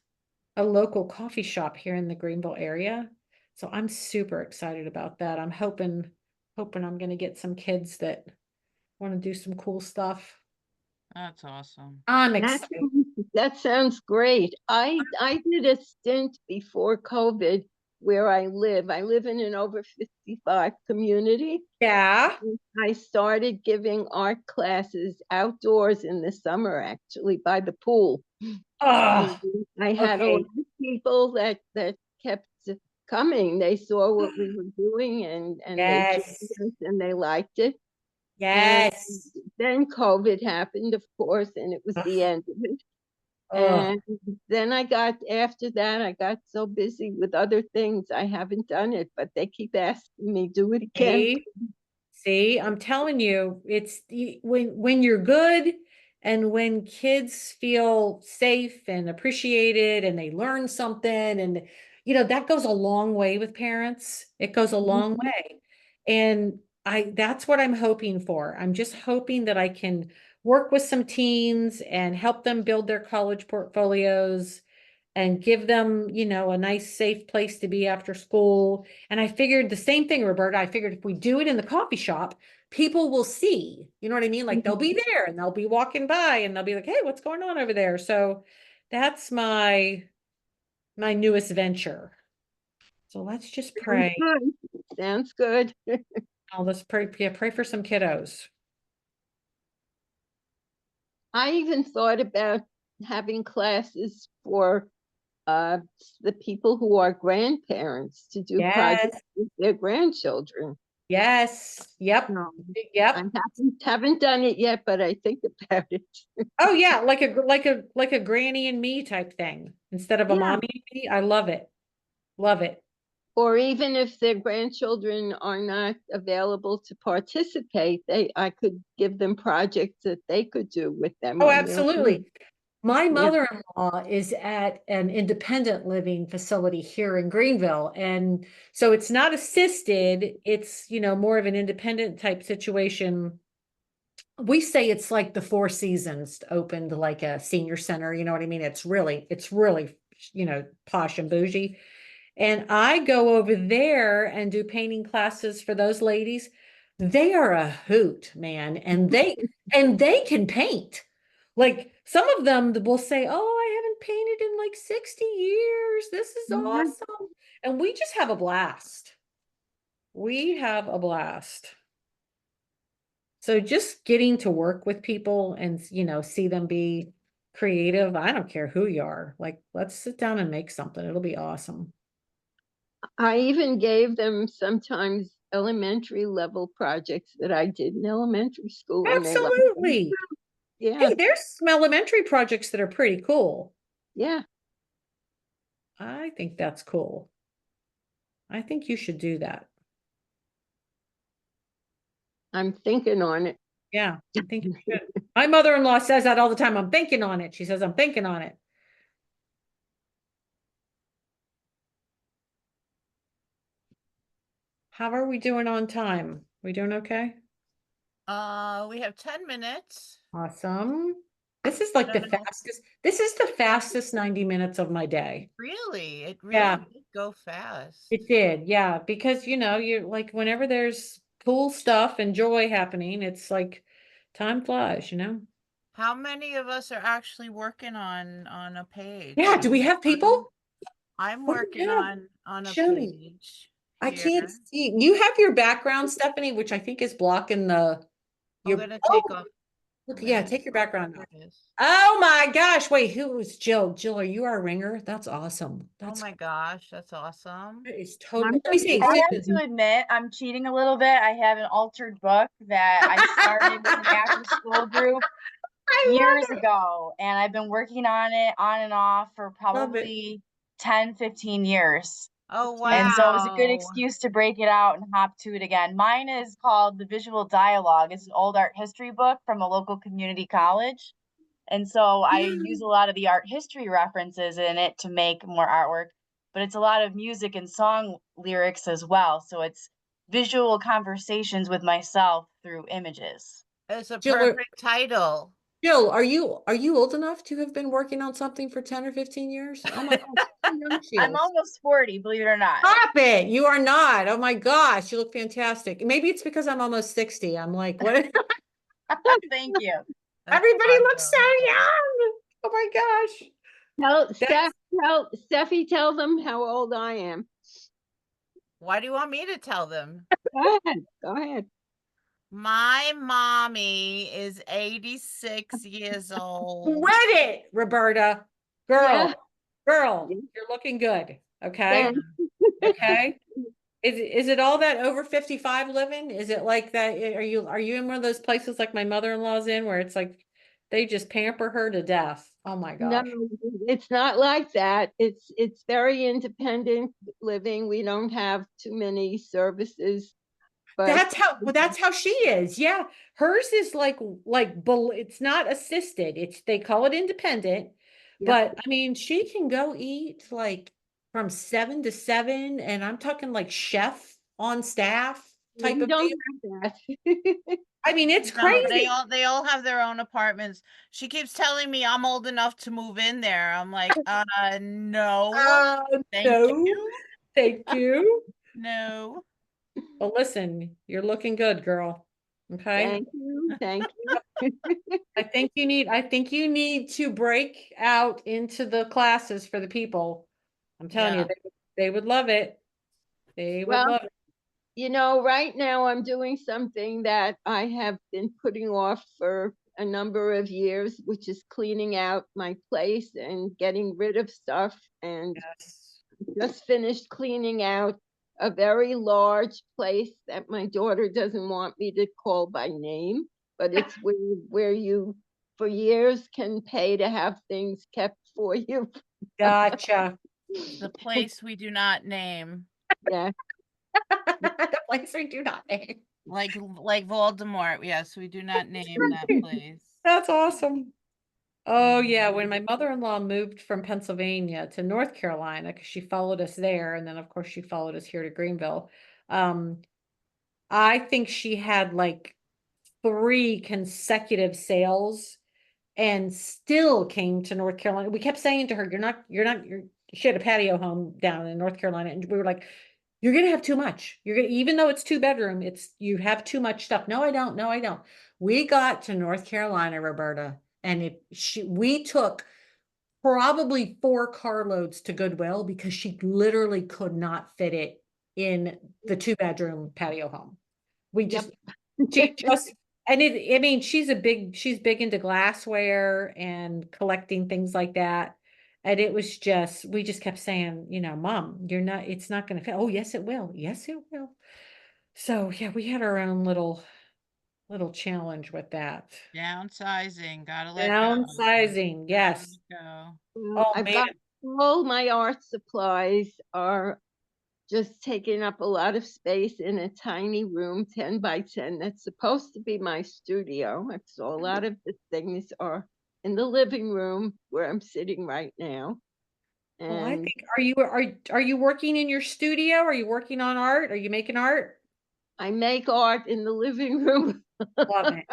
Speaker 1: a local coffee shop here in the Greenville area. So I'm super excited about that. I'm hoping I'm going to get some kids that want to do some cool stuff.
Speaker 2: That's awesome.
Speaker 1: I'm
Speaker 3: That
Speaker 1: excited.
Speaker 3: that sounds great. I did a stint before COVID where I live. I live in an over 55 community.
Speaker 1: Yeah.
Speaker 3: I started giving art classes outdoors in the summer, actually, by the pool.
Speaker 1: Oh,
Speaker 3: And I had a lot
Speaker 1: okay.
Speaker 3: of people that kept coming. They saw what we were doing and they joined
Speaker 1: Yes.
Speaker 3: us and they liked it. And
Speaker 1: Yes.
Speaker 3: then COVID happened, of course, and it was the
Speaker 1: Ugh.
Speaker 3: end of it.
Speaker 1: Ugh.
Speaker 3: And then after that, I got so busy with other things, I haven't done it, but they keep asking me, do it again.
Speaker 1: See? See, I'm telling you, when you're good and when kids feel safe and appreciated and they learn something and that goes a long way with parents. It goes a long
Speaker 3: Mhm.
Speaker 1: way. And that's what I'm hoping for. I'm just hoping that I can work with some teens and help them build their college portfolios and give them, a nice, safe place to be after school. And I figured the same thing, Roberta. I figured if we do it in the coffee shop, people will see, you know what I mean? Like they'll be there and they'll be walking by and they'll be like, hey, what's going on over there? So that's my newest venture. So let's just
Speaker 3: Sounds
Speaker 1: pray.
Speaker 3: good. Sounds good.
Speaker 1: Let's pray. Yeah, pray for some kiddos.
Speaker 3: I even thought about having classes for the people who are grandparents to do projects
Speaker 1: Yes.
Speaker 3: with their grandchildren.
Speaker 1: Yes. Yep.
Speaker 3: No, I
Speaker 1: Yep.
Speaker 3: haven't done it yet, but I think about it.
Speaker 1: Oh yeah, like a granny and me type thing instead of a
Speaker 3: Yeah.
Speaker 1: mommy and me. I love it. Love it.
Speaker 3: Or even if their grandchildren are not available to participate, I could give them projects that they could do with them
Speaker 1: Oh,
Speaker 3: on their own.
Speaker 1: absolutely. My
Speaker 3: Yeah.
Speaker 1: mother-in-law is at an independent living facility here in Greenville. And so it's not assisted, it's, more of an independent type situation. We say it's like the Four Seasons opened like a senior center, you know what I mean? It's really, posh and bougie. And I go over there and do painting classes for those ladies. They are a hoot, man. And they can paint. Like some of them will say, "Oh, I haven't painted in like 60 years. This is
Speaker 3: Yeah.
Speaker 1: awesome." And we just have a blast. We have a blast. So just getting to work with people and, see them be creative. I don't care who you are. Like, let's sit down and make something. It'll be awesome.
Speaker 3: I even gave them sometimes elementary level projects that I did in elementary school, and they liked them.
Speaker 1: Absolutely.
Speaker 3: Yeah,
Speaker 1: Hey, there's some elementary projects that are pretty cool.
Speaker 3: yeah.
Speaker 1: I think that's cool. I think you should do that.
Speaker 3: I'm thinking on it.
Speaker 1: Yeah, I think you should. My mother-in-law says that all the time. I'm thinking on it. She says, I'm thinking on it. How are we doing on time? We doing okay?
Speaker 2: We have 10 minutes.
Speaker 1: Awesome. This is like the
Speaker 2: don't know.
Speaker 1: fastest. This is the fastest 90 minutes of my day.
Speaker 2: Really, it
Speaker 1: Yeah.
Speaker 2: really did go fast.
Speaker 1: It did. Yeah. Because, you're like, whenever there's cool stuff and joy happening, it's like time flies.
Speaker 2: How many of us are actually working on a page?
Speaker 1: Yeah. Do we have people?
Speaker 2: I'm
Speaker 1: What do we
Speaker 2: working
Speaker 1: have?
Speaker 2: on a
Speaker 1: Show me.
Speaker 2: page
Speaker 1: I
Speaker 2: here.
Speaker 1: can't see. You have your background, Stephanie, which I think is blocking
Speaker 2: I'm
Speaker 1: your.
Speaker 2: gonna
Speaker 1: Oh,
Speaker 2: take off.
Speaker 1: look,
Speaker 2: I'm
Speaker 1: yeah,
Speaker 2: gonna
Speaker 1: take your
Speaker 2: take off.
Speaker 1: background
Speaker 2: There
Speaker 1: off.
Speaker 2: it is.
Speaker 1: Oh my gosh. Wait, who is Jill? Jill, are you our ringer? That's awesome.
Speaker 2: Oh
Speaker 1: That's
Speaker 2: my gosh, that's awesome.
Speaker 1: that is totally.
Speaker 3: I'm
Speaker 1: Let me see.
Speaker 4: I
Speaker 3: thinking.
Speaker 4: have to admit, I'm cheating a little bit. I have an altered book that I started with an after school group
Speaker 1: I
Speaker 4: years
Speaker 1: love it.
Speaker 4: ago, and I've been working on it on and off for
Speaker 1: Love it.
Speaker 4: probably 10, 15 years.
Speaker 2: Oh
Speaker 4: And so it was a good
Speaker 2: wow.
Speaker 4: excuse to break it out and hop to it again. Mine is called The Visual Dialogue. It's an old art history book from a local community college. And so I use a lot of the art history references in it to make more artwork, but it's a lot of music and song lyrics as well. So it's visual conversations with myself through images.
Speaker 2: It's a
Speaker 1: Jill,
Speaker 2: perfect title.
Speaker 1: Jill, are you old enough to have been working on something for 10 or 15 years? Oh my gosh, how young she
Speaker 4: I'm
Speaker 1: is.
Speaker 4: almost 40, believe it or not.
Speaker 1: Stop it. You are not. Oh my gosh, you look fantastic. Maybe it's because I'm almost 60. I'm like, what?
Speaker 4: Thank you.
Speaker 2: That's
Speaker 1: Everybody looks so
Speaker 2: awesome.
Speaker 1: young. Oh my gosh.
Speaker 3: Tell
Speaker 1: That's
Speaker 3: Steffi, tell them how old I am.
Speaker 2: Why do you want me to tell them?
Speaker 3: Go ahead, go ahead.
Speaker 2: My mommy is 86 years old.
Speaker 1: Quit it, Roberta.
Speaker 3: Yeah.
Speaker 1: Girl,
Speaker 3: Yeah.
Speaker 1: you're looking good. Okay.
Speaker 3: Thanks.
Speaker 1: Okay. Is it all that over 55 living? Is it like that? Are you in one of those places like my mother-in-law's in where it's like they just pamper her to death? Oh my
Speaker 3: No,
Speaker 1: gosh.
Speaker 3: it's not like that. It's very independent living. We don't have too many services, but
Speaker 1: That's how she is. Yeah. Hers is it's not assisted. They call it independent,
Speaker 3: Yep.
Speaker 1: but I mean, she can go eat like from 7 to 7, and I'm talking like chef on staff type
Speaker 3: We
Speaker 1: of
Speaker 3: don't
Speaker 1: deal.
Speaker 3: have that.
Speaker 1: I mean, it's
Speaker 2: No,
Speaker 1: crazy.
Speaker 2: they all have their own apartments. She keeps telling me I'm old enough to move in there. I'm like, no, thank
Speaker 1: No,
Speaker 2: you.
Speaker 1: thank you.
Speaker 2: No.
Speaker 1: Well, listen, you're looking good, girl. Okay.
Speaker 3: Thank you, thank you.
Speaker 1: I think you need to break out into the classes for the people. I'm telling you,
Speaker 2: Yeah.
Speaker 1: they would love it. They would
Speaker 3: Well,
Speaker 1: love it.
Speaker 3: you know, right now I'm doing something that I have been putting off for a number of years, which is cleaning out my place and getting rid of stuff. And
Speaker 1: Yes.
Speaker 3: just finished cleaning out a very large place that my daughter doesn't want me to call by name, but it's where you for years can pay to have things kept for you.
Speaker 1: Gotcha.
Speaker 2: The place we do not name.
Speaker 3: Yeah.
Speaker 1: The place we do not name.
Speaker 2: Like Voldemort. Yes, we do not name that place.
Speaker 1: That's awesome. Oh yeah,
Speaker 2: Mhm.
Speaker 1: when my mother-in-law moved from Pennsylvania to North Carolina, because she followed us there, and then of course she followed us here to Greenville. I think she had like 3 consecutive sales and still came to North Carolina. We kept saying to her, she had a patio home down in North Carolina. And we were like, you're going to have too much. Even though it's 2 bedroom, you have too much stuff. No, I don't. No, I don't. We got to North Carolina, Roberta, and we took probably 4 carloads to Goodwill because she literally could not fit it in the 2 bedroom patio home. We
Speaker 3: Yep.
Speaker 1: just, she just, and I mean, she's big into glassware and collecting things like that. And we just kept saying, Mom, it's not going to fit. Oh, yes, it will. Yes, it will. So yeah, we had our own little challenge with that.
Speaker 2: Downsizing. Gotta let go.
Speaker 1: Downsizing. Yes.
Speaker 2: Go.
Speaker 1: Oh
Speaker 3: I've
Speaker 1: man.
Speaker 3: got all my art supplies are just taking up a lot of space in a tiny room, 10 by 10. That's supposed to be my studio. So a lot of the things are in the living room where I'm sitting right now.
Speaker 1: Well, I
Speaker 3: And
Speaker 1: think, are you working in your studio? Are you working on art? Are you making art?
Speaker 3: I make art in the living room.
Speaker 1: Love it.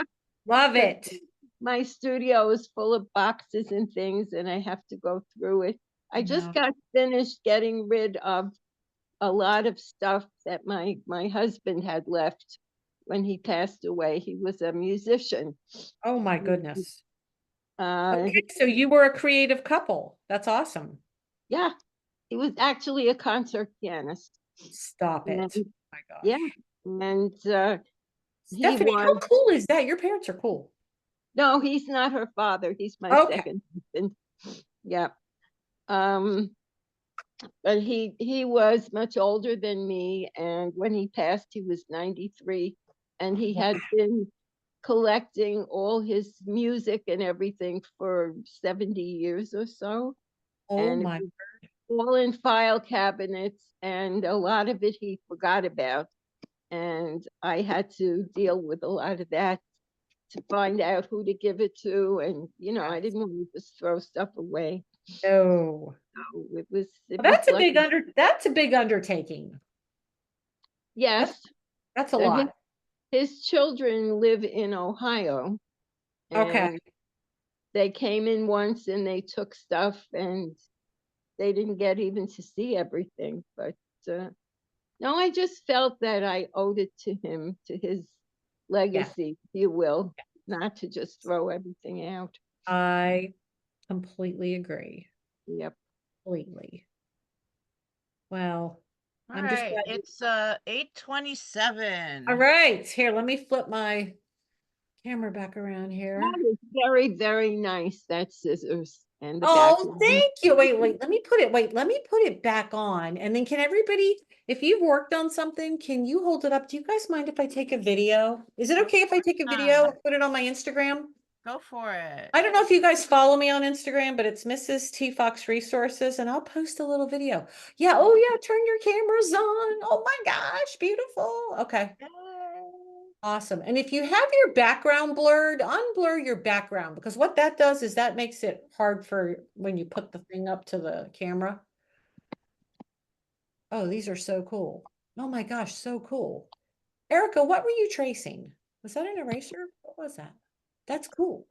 Speaker 1: Love it.
Speaker 3: My studio is full of boxes and things, and I have to go through it. I just
Speaker 1: No.
Speaker 3: got finished getting rid of a lot of stuff that my husband had left when he passed away. He was a musician.
Speaker 1: Oh my goodness.
Speaker 3: Uh,
Speaker 1: Okay, so you were a creative couple. That's awesome.
Speaker 3: yeah, he was actually a concert pianist.
Speaker 1: Stop
Speaker 3: And,
Speaker 1: it. Oh my
Speaker 3: yeah,
Speaker 1: gosh.
Speaker 3: and he
Speaker 1: Stephanie, how
Speaker 3: was
Speaker 1: cool is that? Your parents are cool.
Speaker 3: no, he's not her father. He's my
Speaker 1: Okay.
Speaker 3: second husband. Yeah. Um, but he was much older than me, and when he passed, he was 93, and he
Speaker 1: Wow.
Speaker 3: had been collecting all his music and everything for 70 years or so.
Speaker 1: Oh
Speaker 3: And it
Speaker 1: my.
Speaker 3: was all in file cabinets, and a lot of it he forgot about. And I had to deal with a lot of that to find out who to give it to. And, I didn't want to just throw stuff away.
Speaker 1: No.
Speaker 3: So it
Speaker 1: Well,
Speaker 3: was like,
Speaker 1: that's a big undertaking. That's
Speaker 3: yes,
Speaker 1: that's a
Speaker 3: uh,
Speaker 1: lot.
Speaker 3: his children live in Ohio,
Speaker 1: Okay.
Speaker 3: and they came in once and they took stuff, and they didn't get even to see everything. But no, I just felt that I owed it to him, to his
Speaker 1: Yeah.
Speaker 3: legacy, if you will, not to just throw everything out.
Speaker 1: I completely agree.
Speaker 3: Yep.
Speaker 1: Completely. Well,
Speaker 2: All
Speaker 1: I'm just
Speaker 2: right,
Speaker 1: glad.
Speaker 2: it's 8:27.
Speaker 1: All right, here, let me flip my camera back around here.
Speaker 3: That is very, very nice, that scissors and the
Speaker 1: Oh,
Speaker 3: background.
Speaker 1: thank you. Wait, let me put it back on. And then can everybody, if you've worked on something, can you hold it up? Do you guys mind if I take a video? Is it okay if I take a video, put it on my Instagram?
Speaker 2: Go for it.
Speaker 1: I don't know if you guys follow me on Instagram, but it's Mrs. T Fox Resources, and I'll post a little video. Yeah, oh yeah, turn your cameras on. Oh my gosh, beautiful. Okay.
Speaker 2: Yay.
Speaker 1: Awesome. And if you have your background blurred, unblur your background, because what that does is that makes it hard for when you put the thing up to the camera. Oh, these are so cool. Oh my gosh, so cool. Erica, what were you tracing? Was that an eraser? What was that? That's cool.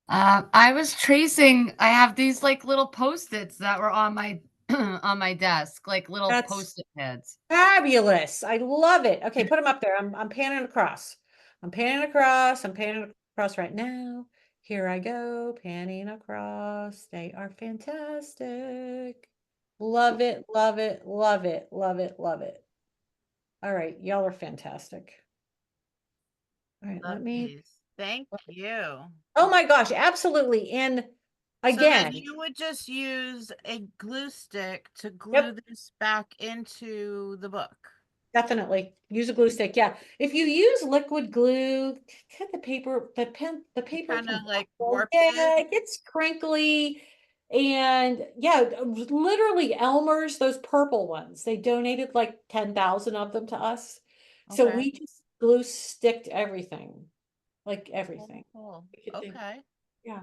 Speaker 5: I was tracing, I have these like little post-its that were on my on my desk, like little
Speaker 1: That's
Speaker 5: post-it pads.
Speaker 1: fabulous. I love it. Okay, put them up there. I'm panning across. I'm panning across. I'm panning across right now. Here I go, panning across. They are fantastic. Love it, love it, love it, love it, love it. All right, y'all are fantastic. All right,
Speaker 2: Love
Speaker 1: let me.
Speaker 2: these. Thank you.
Speaker 1: Oh my gosh, absolutely. And
Speaker 2: So then
Speaker 1: again,
Speaker 2: you would just use a glue stick to glue
Speaker 1: yep.
Speaker 2: this back into the book.
Speaker 1: Definitely use a glue stick. Yeah. If you use liquid glue, cut the paper, the paper
Speaker 2: Kind of
Speaker 1: can
Speaker 2: like
Speaker 1: buckle.
Speaker 2: warps
Speaker 1: Yeah,
Speaker 2: it.
Speaker 1: it gets crinkly. And yeah, literally Elmer's, those purple ones, they donated like 10,000 of them to us. So
Speaker 2: Okay.
Speaker 1: we just glue sticked everything, like everything.
Speaker 2: Cool.
Speaker 1: You could think.
Speaker 2: Okay.
Speaker 1: Yeah.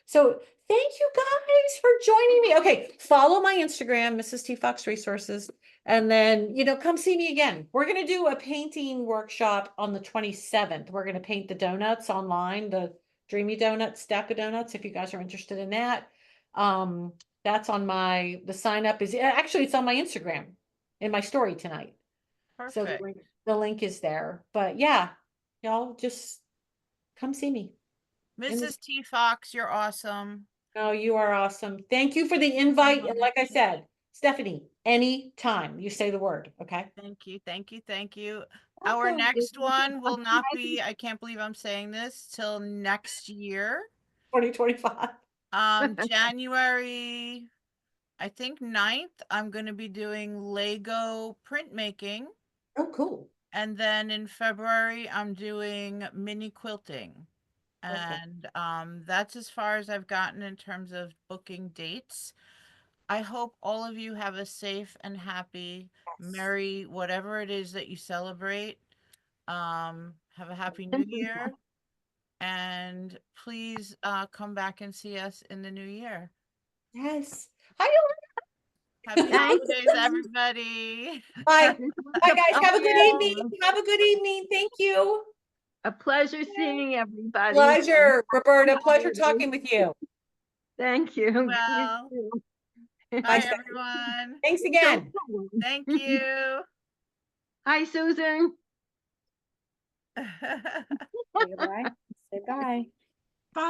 Speaker 1: So thank you guys for joining me. Okay, follow my Instagram, Mrs. T Fox Resources, and then come see me again. We're gonna do a painting workshop on the 27th. We're gonna paint the donuts online, the Dreamy Donuts, stack of donuts. If you guys are interested in that, that's on the sign up is actually it's on my Instagram in my story tonight. So
Speaker 2: Perfect.
Speaker 1: the link is there. But yeah, y'all just come see me.
Speaker 2: Mrs. T Fox, you're awesome.
Speaker 1: Oh, you are awesome. Thank you for the invite. And like I said, Stephanie, anytime you say the word, okay?
Speaker 2: Thank you. Thank you. Thank you. Our
Speaker 1: Welcome.
Speaker 2: next one will not be, I can't believe I'm saying this, till next year.
Speaker 1: 2025.
Speaker 2: January, I think 9th, I'm going to be doing Lego printmaking.
Speaker 1: Oh, cool.
Speaker 2: And then in February, I'm doing mini quilting.
Speaker 1: Perfect.
Speaker 2: And that's as far as I've gotten in terms of booking dates. I hope all of you have a safe and happy, merry, whatever it is that you celebrate. Have a happy new year. And please come back and see us in the new year.
Speaker 1: Yes. Hi,
Speaker 2: Happy
Speaker 3: Thanks.
Speaker 2: holidays, everybody.
Speaker 1: bye. Bye, guys. Have a good evening.
Speaker 3: Um,
Speaker 1: Have a good evening. Thank you.
Speaker 3: A pleasure seeing everybody.
Speaker 1: Pleasure, Roberta. Pleasure
Speaker 3: holidays.
Speaker 1: talking with you.
Speaker 3: Thank you.
Speaker 2: Well,
Speaker 3: You too.
Speaker 1: Bye,
Speaker 2: bye,
Speaker 1: Stephanie.
Speaker 2: everyone.
Speaker 1: Thanks again.
Speaker 2: Thank you.
Speaker 3: Hi, Susan.
Speaker 1: Say goodbye. Say bye.
Speaker 2: Bye.